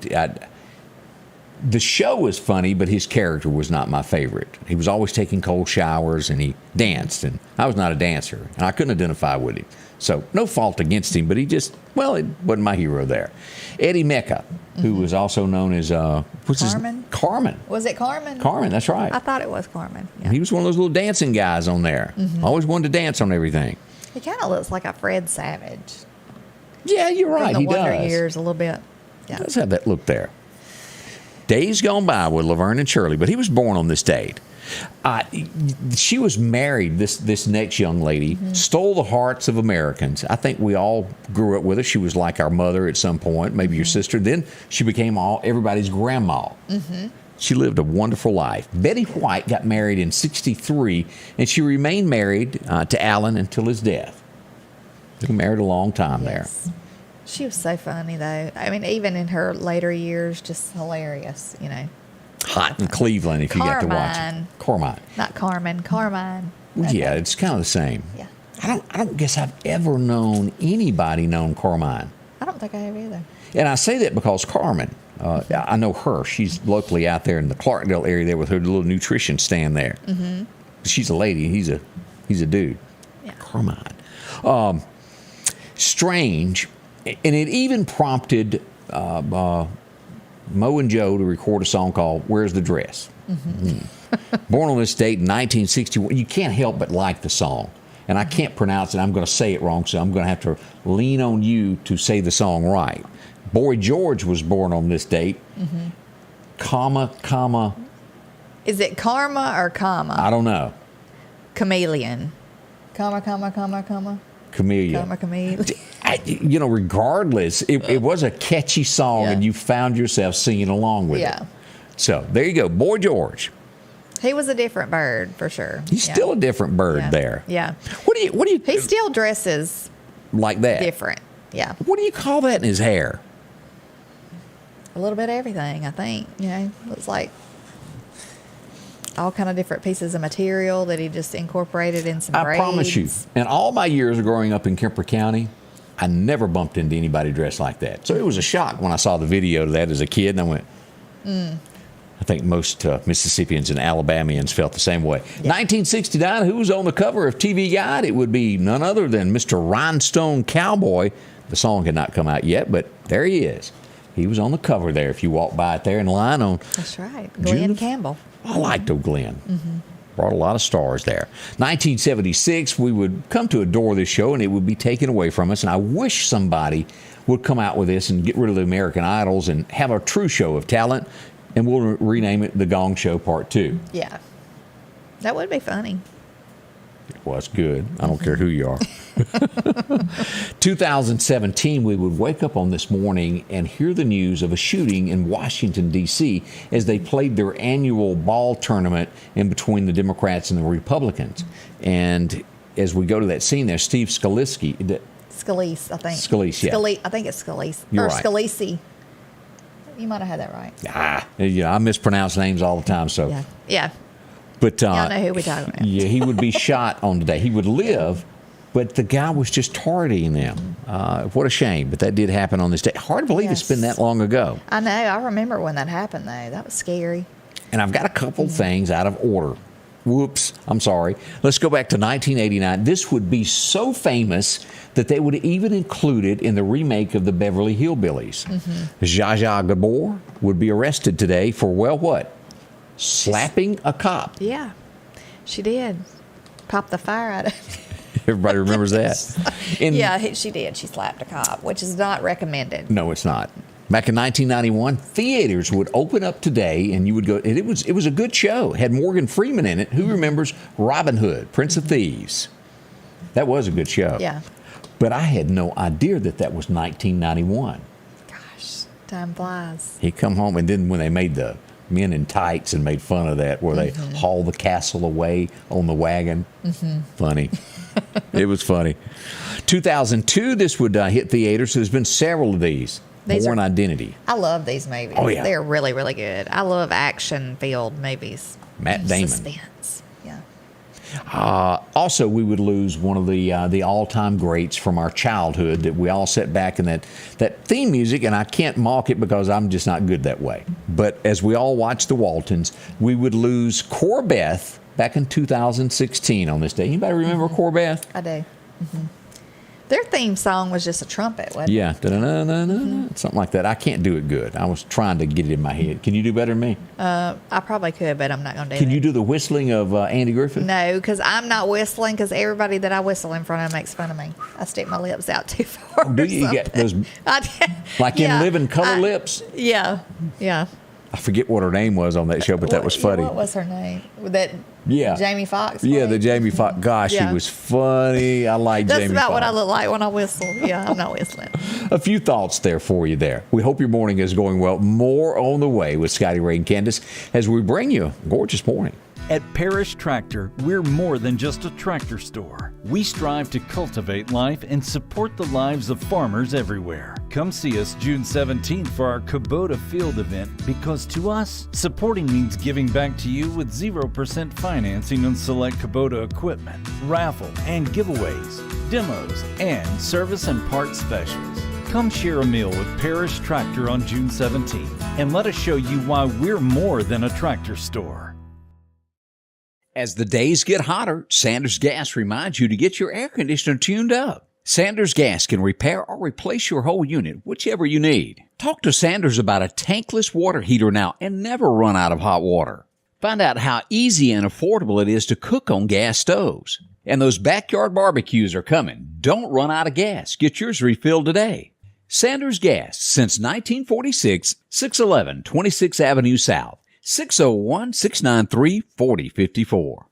The show was funny, but his character was not my favorite. He was always taking cold showers, and he danced, and I was not a dancer, and I couldn't identify with him. So no fault against him, but he just, well, it wasn't my hero there. Eddie Mecca, who was also known as, what's Carmen? Carmen. Was it Carmen? Carmen, that's right. I thought it was Carmen. Yeah. He was one of those little dancing guys on there. Always wanted to dance on everything. He kind of looks like a Fred Savage. Yeah, you're right. From He the Wonder does. Years a little bit. Yeah. Does have that look there. Days gone by with Laverne and Shirley, but he was born on this date. She was married, this next young lady, stole the hearts of Americans. I think we all grew up with her. She was like our mother at some point, maybe your sister. Then she became everybody's grandma. She lived a wonderful life. Betty White got married in 1963, and she remained married to Allen until his death. They married a long time there. Yes. She was so funny, though. I mean, even in her later years, just hilarious, you know. Hot in Cleveland if you got to watch it. Carmine. Not Carmen, Carmine. Well, yeah, it's kind of the same. Yeah. I don't guess I've ever known anybody named Carmine. I don't think I have either. And I say that because Carmen, I know her. She's locally out there in the Clarkdale area there with her little nutrition stand there. She's a lady. He's a dude. Yeah. Carmine. Strange. And it even prompted Mo and Joe to record a song called Where's the Dress? Born on this date in 1961. You can't help but like the song. And I can't pronounce it. I'm going to say it wrong, so I'm going to have to lean on you to say the song right. Boy George was born on this date. Comma. Is it karma or comma? I don't know. Chameleon. Comma. Chameleon. Chameleon. Regardless, it was a catchy song, Yeah. and you found yourself singing along with Yeah. it. So there you go, Boy George. He was a different bird, for sure. He's still a different bird Yeah. there. Yeah. What do you He still dresses like that? different. Yeah. What do you call that in his hair? A little bit of everything, I think. Looks like all kind of different pieces of material that he just incorporated in some I braids. promise you, in all my years of growing up in Kemper County, I never bumped into anybody dressed like that. So it was a shock when I saw the video of that as a kid, and I went, I think most Mississippians and Alabamians felt the same way. 1969, who was on the cover of TV Guide? It would be none other than Mr. Rhinestone Cowboy. The song had not come out yet, but there he is. He was on the cover there if you walk by it there in line on. That's right. Glenn June- Campbell. I liked Glenn. Brought a lot of stars there. 1976, we would come to adore this show, and it would be taken away from us. And I wish somebody would come out with this and get rid of the American Idols and have a true show of talent. And we'll rename it The Gong Show Part 2. Yeah. That would be funny. Well, that's good. I don't care who you are. 2017, we would wake up on this morning and hear the news of a shooting in Washington, D.C. as they played their annual ball tournament in between the Democrats and the Republicans. And as we go to that scene there, Steve Scalise, Scalise, I think. Scalise, yeah. I think it's Scalise. You're or right. Scalise. You might have had that right. I mispronounce names all the time, so. Yeah. Yeah. But Y'all know who we're talking about. Yeah, he would be shot on today. He would live, but the guy was just targeting them. What a shame, but that did happen on this day. Hard to believe it's been that long ago. I know. I remember when that happened, though. That was scary. And I've got a couple things out of order. Whoops, I'm sorry. Let's go back to 1989. This would be so famous that they would even include it in the remake of the Beverly Hillbillies. Zsa Zsa Gabor would be arrested today for, well, what? Slapping a cop. Yeah, she did. Pop the fire out of it. Everybody remembers that. She did. She slapped a cop, which is not recommended. No, it's not. Back in 1991, theaters would open up today, and you would go. And it was a good show. It had Morgan Freeman in it. Who remembers Robin Hood, Prince of Thieves? That was a good show. Yeah. But I had no idea that was 1991. Gosh, time flies. He come home, and then when they made the Men in Tights and made fun of that, where they haul the castle away on the wagon. Funny. It was funny. 2002, this would hit theaters. So there's been several of these. Born Identity. I love these movies. Oh, yeah. They're really, really good. I love action-filled movies. Matt Damon. Suspense. Yeah. Also, we would lose one of the all-time greats from our childhood that we all sat back in that theme music, and I can't mock it because I'm just not good that way. But as we all watched the Waltons, we would lose Corbeth back in 2016 on this day. Anybody remember Corbeth? I do. Their theme song was just a trumpet, wasn't it? Yeah, something like that. I can't do it good. I was trying to get it in my head. Can you do better than me? I probably could, but I'm not going to do it. Can you do the whistling of Andy Griffith? No, because I'm not whistling, because everybody that I whistle in front of makes fun of me. I stick my lips out too far. Oh, do you? You get those, like in Living Color Lips? Yeah. I forget what her name was on that show, but that was funny. What was her name? That Jamie Foxx? Yeah, the Jamie Foxx. Gosh, she was funny. I like Jamie Foxx. That's about what I look like when I whistle. Yeah, I'm not whistling. A few thoughts there for you there. We hope your morning is going well. More on the way with Scotty Ray Candace as we bring you a gorgeous morning. At Parrish Tractor, we're more than just a tractor store. We strive to cultivate life and support the lives of farmers everywhere. Come see us June 17th for our Kubota Field event, because to us, supporting means giving back to you with 0% financing on select Kubota equipment, raffle and giveaways, demos, and service and parts specials. Come share a meal with Parrish Tractor on June 17th and let us show you why we're more than a tractor store. As the days get hotter, Sanders Gas reminds you to get your air conditioner tuned up. Sanders Gas can repair or replace your whole unit, whichever you need. Talk to Sanders about a tankless water heater now and never run out of hot water. Find out how easy and affordable it is to cook on gas stoves. And those backyard barbecues are coming. Don't run out of gas. Get yours refilled today. Sanders Gas, since 1946, 611 26th Avenue South. 601-693-4054.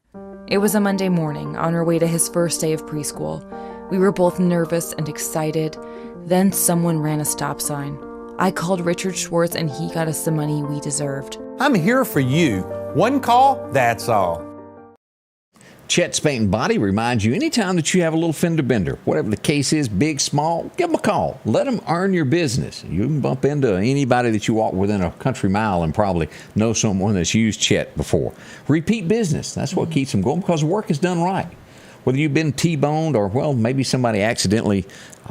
It was a Monday morning on our way to his first day of preschool. We were both nervous and excited. Then someone ran a stop sign. I called Richard Schwartz and he got us the money we deserved. I'm here for you. One call, that's all. Chet's Paint and Body reminds you anytime that you have a little fender bender, whatever the case is, big, small, give them a call. Let them earn your business. You can bump into anybody that you walk within a country mile and probably know someone that's used Chet before. Repeat business. That's what keeps them going, because work is done right. Whether you've been T-boned or, well, maybe somebody accidentally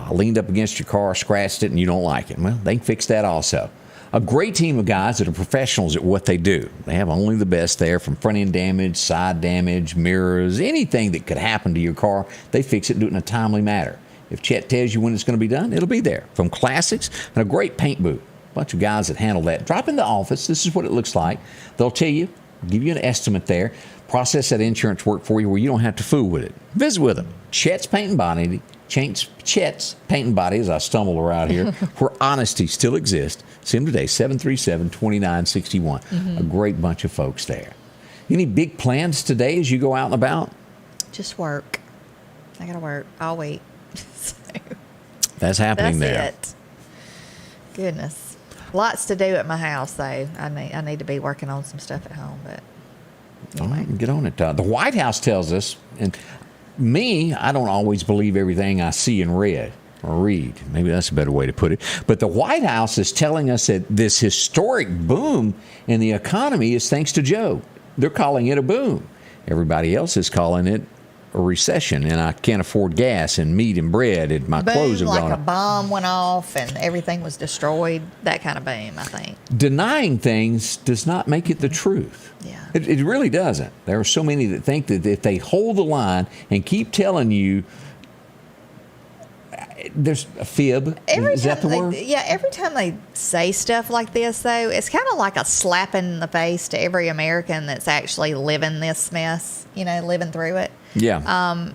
leaned up against your car, scratched it, and you don't like it. Well, they can fix that also. A great team of guys that are professionals at what they do. They have only the best there, from front-end damage, side damage, mirrors, anything that could happen to your car. They fix it and do it in a timely manner. If Chet tells you when it's going to be done, it'll be there. From classics and a great paint booth. A bunch of guys that handle that. Drop in the office. This is what it looks like. They'll tell you, give you an estimate there, process that insurance work for you where you don't have to fool with it. Visit with them. Chet's Paint and Body. Chet's Paint and Body, as I stumble around here, where honesty still exists. See them today, 737-2961. A great bunch of folks there. Any big plans today as you go out and about? Just work. I got to work. I'll wait. That's happening there. That's it. Goodness. Lots to do at my house, though. I need to be working on some stuff at home. But anyway. All right, get on it. The White House tells us, and I don't always believe everything I see and read. Maybe that's a better way to put it. But the White House is telling us that this historic boom in the economy is thanks to Joe. They're calling it a boom. Everybody else is calling it a recession, and I can't afford gas and meat and bread, and my clothes have like gone a up. bomb went off and everything was destroyed. That kind of boom, I think. Denying things does not make it the truth. Yeah. It really doesn't. There are so many that think that if they hold the line and keep telling you, there's a fib. Is that the word? Every time they say stuff like this, though, it's kind of like a slap in the face to every American that's actually living this mess, living through it. Yeah.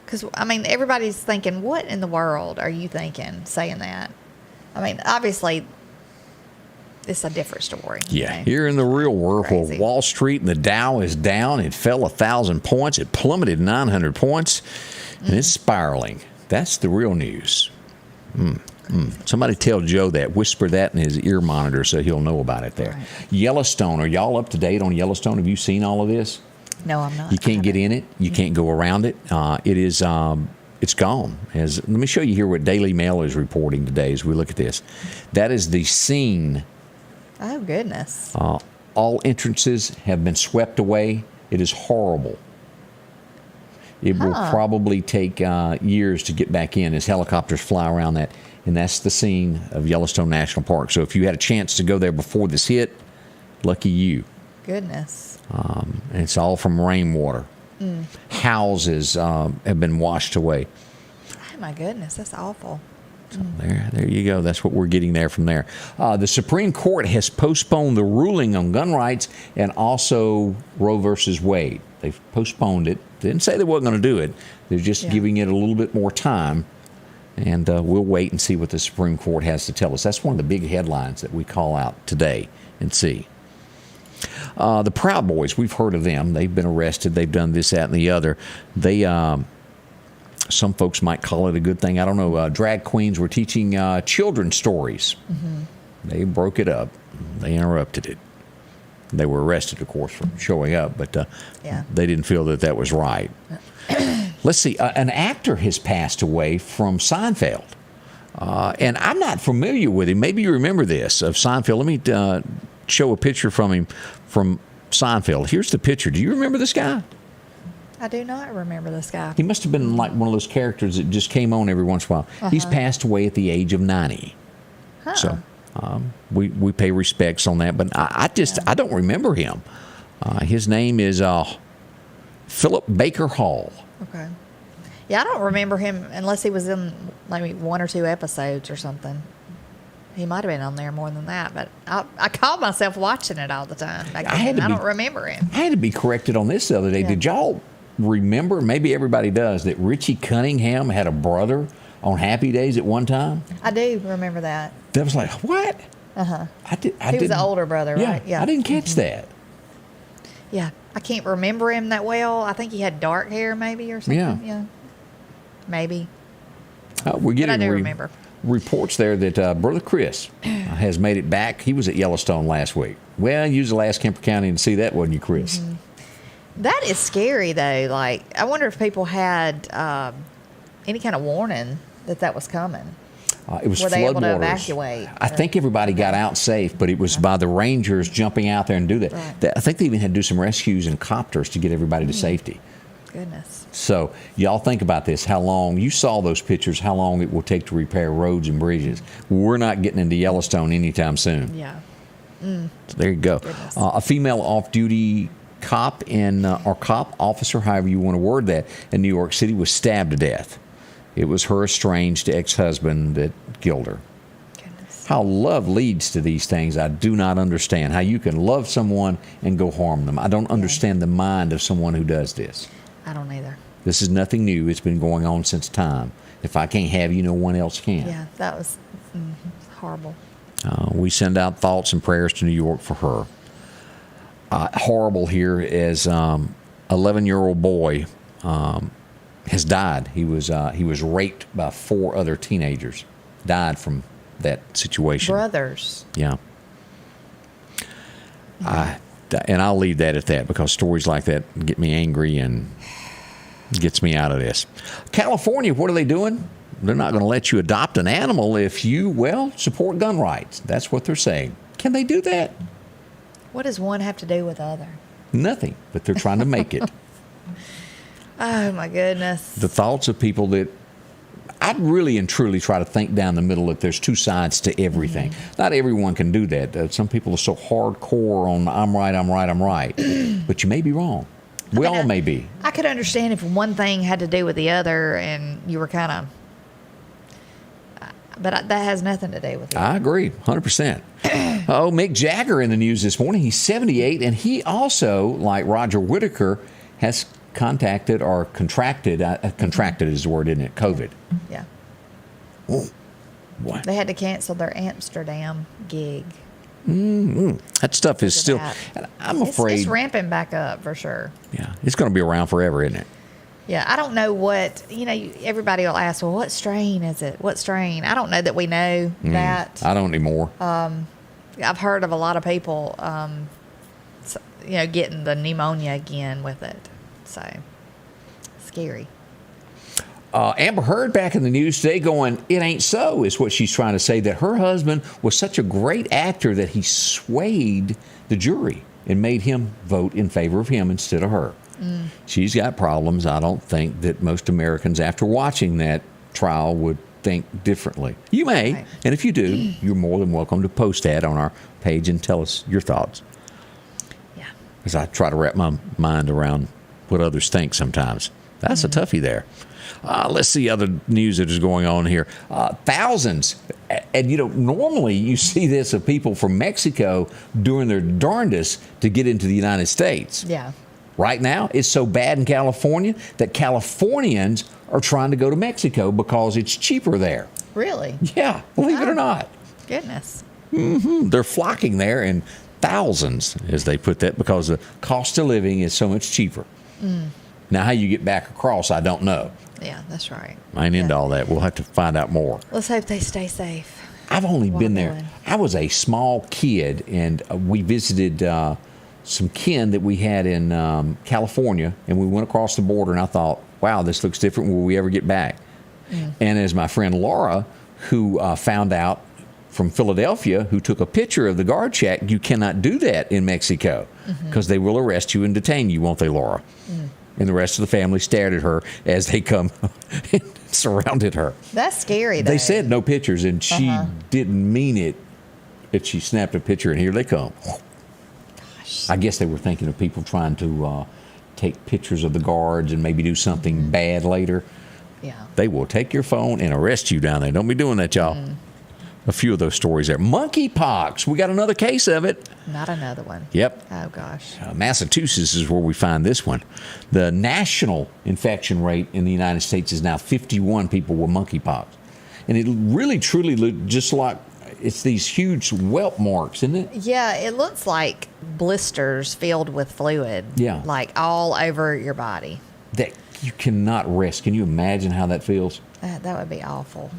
Because, everybody's thinking, what in the world are you thinking saying that? Obviously, it's a different story. Yeah. Here in the real world, where Wall Street and the Dow is down, it fell 1,000 points, it plummeted 900 points, and it's spiraling. That's the real news. Somebody tell Joe that. Whisper that in his ear monitor so he'll know about it there. Right. Yellowstone. Are y'all up to date on Yellowstone? Have you seen all of this? No, I'm not. You can't get in it. You can't go around it. It is. It's gone. Let me show you here what Daily Mail is reporting today as we look at this. That is the scene. Oh, goodness. All entrances have been swept away. It is horrible. It will probably take years to get back in as helicopters fly around that. And that's the scene of Yellowstone National Park. So if you had a chance to go there before this hit, lucky you. Goodness. And it's all from rainwater. Houses have been washed away. Oh, my goodness. That's awful. So there you go. That's what we're getting there from there. The Supreme Court has postponed the ruling on gun rights and also Roe versus Wade. They've postponed it. They didn't say they weren't going to do it. They're just giving it a little bit more time. And we'll wait and see what the Supreme Court has to tell us. That's one of the big headlines that we call out today and see. The Proud Boys, we've heard of them. They've been arrested. They've done this, that, and the other. They, some folks might call it a good thing. I don't know. Drag queens were teaching children's stories. They broke it up. They interrupted it. They were arrested, of course, for showing up, but they didn't feel that was right. Let's see. An actor has passed away from Seinfeld. And I'm not familiar with him. Maybe you remember this of Seinfeld. Let me show a picture from him from Seinfeld. Here's the picture. Do you remember this guy? I do not remember this guy. He must have been like one of those characters that just came on every once in a while. He's passed away at the age of 90. So we pay respects on that. But I don't remember him. His name is Philip Baker Hall. Okay. Yeah, I don't remember him unless he was in maybe one or two episodes or something. He might have been on there more than that, but I caught myself watching it all the time. I don't remember him. I had to be corrected on this the other day. Yeah. Did y'all remember, maybe everybody does, that Richie Cunningham had a brother on Happy Days at one time? I do remember that. That was like, what? He was the older brother, right? Yeah, I didn't catch that. Yeah, I can't remember him that well. I think he had dark hair maybe or something. Yeah. Maybe. We're getting but I do remember. Reports there that Brother Chris has made it back. He was at Yellowstone last week. Well, you was the last Kemper County and see that, wasn't you, Chris? Mm-hmm. That is scary, though. Like, I wonder if people had any kind of warning that was coming. It was Were they able to floodwaters. Evacuate? I think everybody got out safe, but it was by the Rangers jumping out there and do that. Right. I think they even had to do some rescues and copters to get everybody to safety. Goodness. So y'all think about this, how long, you saw those pictures, how long it will take to repair roads and bridges. We're not getting into Yellowstone anytime soon. Yeah. So there you go. A female off-duty cop or cop officer, however you want to word that, in New York City was stabbed to death. It was her estranged ex-husband that killed her. Goodness. How love leads to these things, I do not understand. How you can love someone and go harm them. I don't understand the mind of someone who does this. I don't either. This is nothing new. It's been going on since time. If I can't have you, no one else can. Yeah, that was horrible. We send out thoughts and prayers to New York for her. Horrible here as 11-year-old boy has died. He was raped by 4 other teenagers. Died from that situation. Brothers. Yeah. And I'll leave that at that because stories like that get me angry and gets me out of this. California, what are they doing? They're not going to let you adopt an animal if you, support gun rights. That's what they're saying. Can they do that? What does one have to do with the other? Nothing, but they're trying to make it. Oh, my goodness. The thoughts of people that I'd really and truly try to think down the middle that there's two sides to everything. Not everyone can do that. Some people are so hardcore on I'm right. But you may be wrong. We all may be. I could understand if one thing had to do with the other and you were kind of... But that has nothing to do with it. I agree, 100%. Oh, Mick Jagger in the news this morning. He's 78, and he also, like Roger Whittaker, has contacted or contracted, contracted is the word, isn't it, COVID. Yeah. Oh, what? They had to cancel their Amsterdam gig. That stuff is still, I'm afraid. It's ramping back up for sure. Yeah, it's going to be around forever, isn't it? Yeah, I don't know what, everybody will ask, well, what strain is it? What strain? I don't know that we know that. I don't anymore. I've heard of a lot of people, getting the pneumonia again with it. So, scary. Amber Heard back in the news today going, it ain't so, is what she's trying to say, that her husband was such a great actor that he swayed the jury and made him vote in favor of him instead of her. She's got problems. I don't think that most Americans, after watching that trial, would think differently. You may, right. And if you do, you're more than welcome to post that on our page and tell us your thoughts. Yeah. As I try to wrap my mind around what others think sometimes. That's a toughie there. Let's see other news that is going on here. Thousands, and normally you see this of people from Mexico doing their darndest to get into the United States. Yeah. Right now, it's so bad in California that Californians are trying to go to Mexico because it's cheaper there. Really? Yeah, believe it or not. Goodness. They're flocking there in thousands, as they put that, because the cost of living is so much cheaper. Now, how you get back across, I don't know. Yeah, that's right. I ain't into all that. We'll have to find out more. Let's hope they stay safe. I've only been there. I was a small kid, and we visited some kin that we had in California, and we went across the border, and I thought, wow, this looks different. Will we ever get back? And as my friend Laura, who found out from Philadelphia, who took a picture of the guard shack, you cannot do that in Mexico because they will arrest you and detain you, won't they, Laura? And the rest of the family stared at her as they come and surrounded her. That's scary, though. They said no pictures, and she didn't mean it if she snapped a picture, and here they come. I guess they were thinking of people trying to take pictures of the guards and maybe do something bad later. Yeah. They will take your phone and arrest you down there. Don't be doing that, y'all. A few of those stories there. Monkeypox. We got another case of it. Not another one. Yep. Oh, gosh. Massachusetts is where we find this one. The national infection rate in the United States is now 51 people with monkeypox. And it really, truly looked just like it's these huge whelp marks, isn't it? Yeah, it looks like blisters filled with fluid. Yeah. Like all over your body. That you cannot rest. Can you imagine how that feels? That would be awful.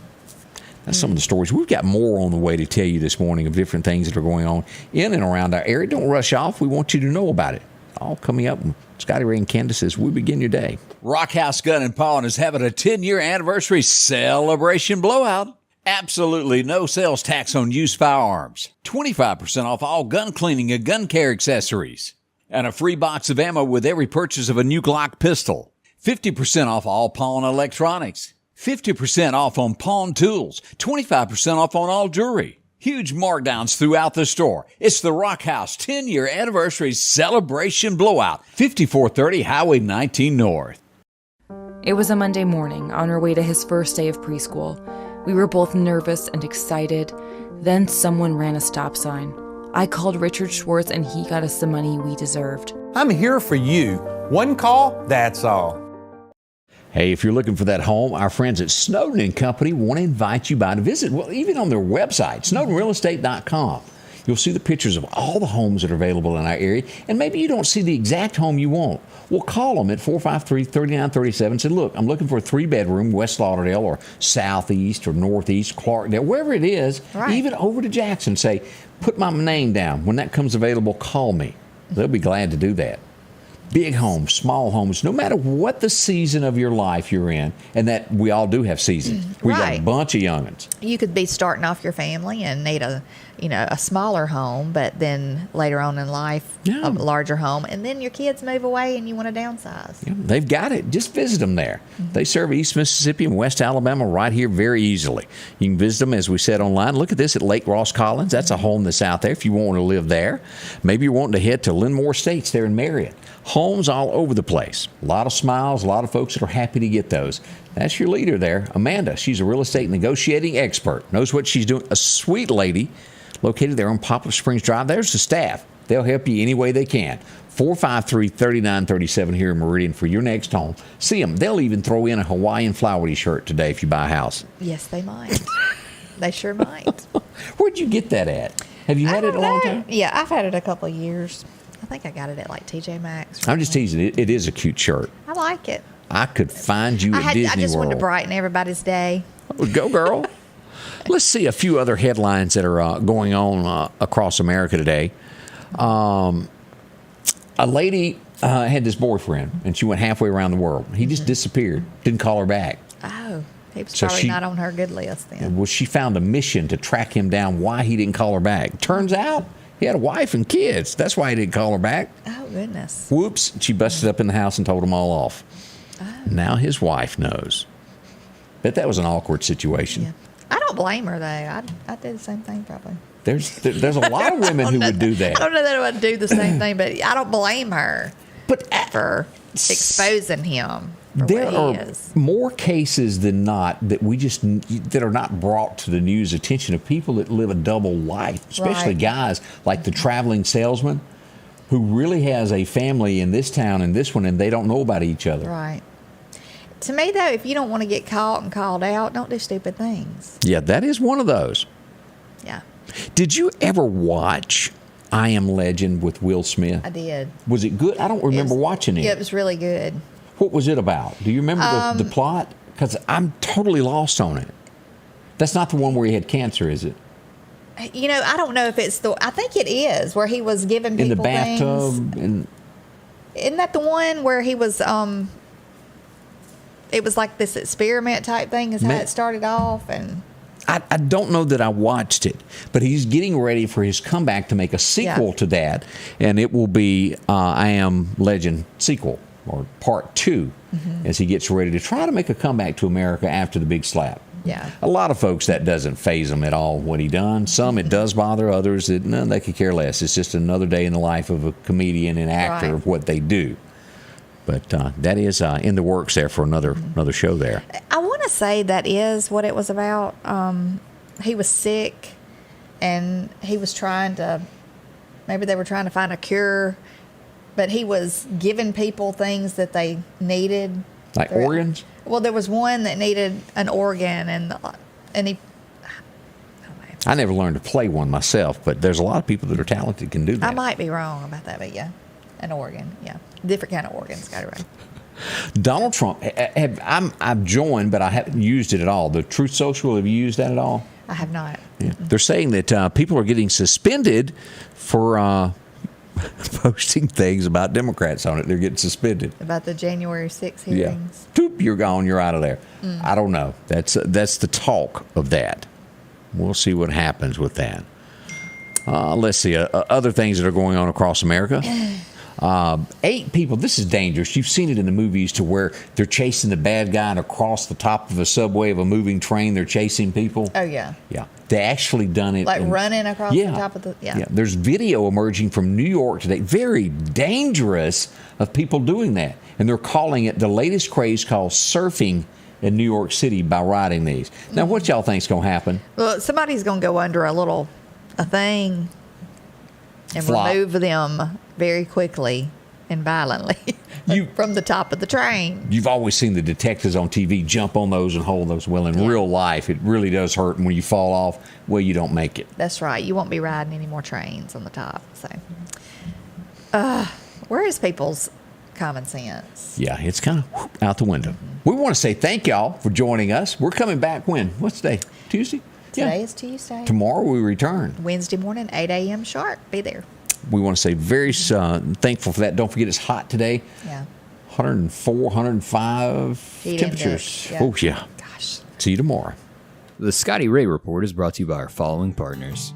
That's some of the stories. We've got more on the way to tell you this morning of different things that are going on in and around our area. Don't rush off. We want you to know about it. All coming up. Scotty Ray Candace as we begin your day. Rockhouse Gun and Pawn is having a 10-year anniversary celebration blowout. Absolutely no sales tax on used firearms. 25% off all gun cleaning and gun care accessories. And a free box of ammo with every purchase of a new Glock pistol. 50% off all pawn electronics. 50% off on pawn tools. 25% off on all jewelry. Huge markdowns throughout the store. It's the Rockhouse 10-year anniversary celebration blowout. 5430 Highway 19 North. It was a Monday morning on our way to his first day of preschool. We were both nervous and excited. Then someone ran a stop sign. I called Richard Schwartz and he got us the money we deserved. I'm here for you. One call, that's all. Hey, if you're looking for that home, our friends at Snowden & Company want to invite you by to visit. Well, even on their website, snowdenrealestate.com. You'll see the pictures of all the homes that are available in our area, and maybe you don't see the exact home you want. Well, call them at 453-3937 and say, look, I'm looking for a 3-bedroom, West Lauderdale or Southeast or Northeast, Clarkdale, wherever it is, even over to Jackson. Say, put my name down. When that comes available, call me. They'll be glad to do that. Big homes, small homes, no matter what the season of your life you're in, and that we all do have seasons. We've got a bunch of young'uns. You could be starting off your family and need a a smaller home, but then later on in life, Yeah. a larger home, and then your kids move away and you want to downsize. Yeah, they've got it. Just visit them there. They serve East Mississippi and West Alabama right here very easily. You can visit them, as we said, online. Look at this at Lake Ross Collins. That's a home that's out there if you want to live there. Maybe you're wanting to head to Linmore Estates there in Marion. Homes all over the place. A lot of smiles, a lot of folks that are happy to get those. That's your leader there, Amanda. She's a real estate negotiating expert. Knows what she's doing. A sweet lady located there on Poplar Springs Drive. There's the staff. They'll help you any way they can. 453-3937 here in Meridian for your next home. See them. They'll even throw in a Hawaiian flowery shirt today if you buy a house. Yes, they might. They sure might. Where'd you get that at? Have you had it a long time? Yeah, I've had it a couple of years. I think I got it at like TJ Maxx. I'm just teasing. It is a cute shirt. I like it. I could find you at Disney I just World. wanted to brighten everybody's day. Go, girl. Let's see a few other headlines that are going on across America today. A lady had this boyfriend, and she went halfway around the world. He just disappeared. Didn't call her back. Oh, he was So probably she- not on her good list then. Well, she found a mission to track him down why he didn't call her back. Turns out he had a wife and kids. That's why he didn't call her back. Oh, goodness. Whoops. She busted up in the house and told them all off. Now his wife knows. Bet that was an awkward situation. Yeah. I don't blame her, though. I'd do the same thing, probably. There's a lot of women who would do that. I don't know that I would do the same thing, but I don't blame her But for exposing him for there what he are is. more cases than not that are not brought to the news attention of people that live a double life, especially Right. guys like the traveling salesman who really has a family in this town and this one, and they don't know about each other. Right. To me, though, if you don't want to get caught and called out, don't do stupid things. Yeah, that is one of those. Yeah, Did you ever watch I Am Legend with Will Smith? I did. Was it good? I don't remember watching it. Yeah, it was really good. What was it about? Do you remember the plot? Because I'm totally lost on it. That's not the one where he had cancer, is it? I don't know if it's I think it is, where he was giving people In the bathtub? things. Isn't that the one where he was, it was like this experiment type thing is how it started off, and... I don't know that I watched it, but he's getting ready for his comeback to make a sequel to that, and it will be I Am Legend sequel, or part 2, as he gets ready to try to make a comeback to America after the big slap. Yeah. A lot of folks, that doesn't faze them at all, what he done. Some it does bother, others they could care less. It's just another day in the life of a comedian and actor Right. of what they do. But that is in the works there for another show there. I want to say that is what it was about. He was sick, and he was maybe they were trying to find a cure, but he was giving people things that they needed. Like organs? Well, there was one that needed an organ, and he... I never learned to play one myself, but there's a lot of people that are talented can do that. I might be wrong about that, but yeah, an organ, yeah. Different kind of organs, got it right. Donald Trump, I've joined, but I haven't used it at all. The Truth Social, have you used that at all? I have not. Yeah. They're saying that people are getting suspended for posting things about Democrats on it. They're getting suspended. About the January 6th hearings. Yeah. Toop, you're gone. You're out of there. I don't know. That's the talk of that. We'll see what happens with that. Let's see. Other things that are going on across America. 8 people, this is dangerous. You've seen it in the movies to where they're chasing the bad guy and across the top of a subway of a moving train, they're chasing people. Oh, yeah. Yeah. They actually done it. Like running across the top of the... Yeah. There's video emerging from New York today. Very dangerous of people doing that. And they're calling it the latest craze called surfing in New York City by riding these. Now, what y'all think's going to happen? Well, somebody's going to go under a thing and Flop. remove them very quickly and violently from the top of the train. You've always seen the detectives on TV jump on those and hold those. Well, in real life, it really does hurt. And when you fall off, well, you don't make it. That's right. You won't be riding any more trains on the top. So, where is people's common sense? Yeah, it's kind of out the window. We want to say thank y'all for joining us. We're coming back when? What's the day? Tuesday? Today is Tuesday. Tomorrow we return. Wednesday morning, 8 a.m. sharp. Be there. We want to say very thankful for that. Don't forget it's hot today. Yeah. 104, 105 Heat temperatures. index, yeah. Oh, yeah. Gosh. See you tomorrow. The Scotty Ray Report is brought to you by our following partners: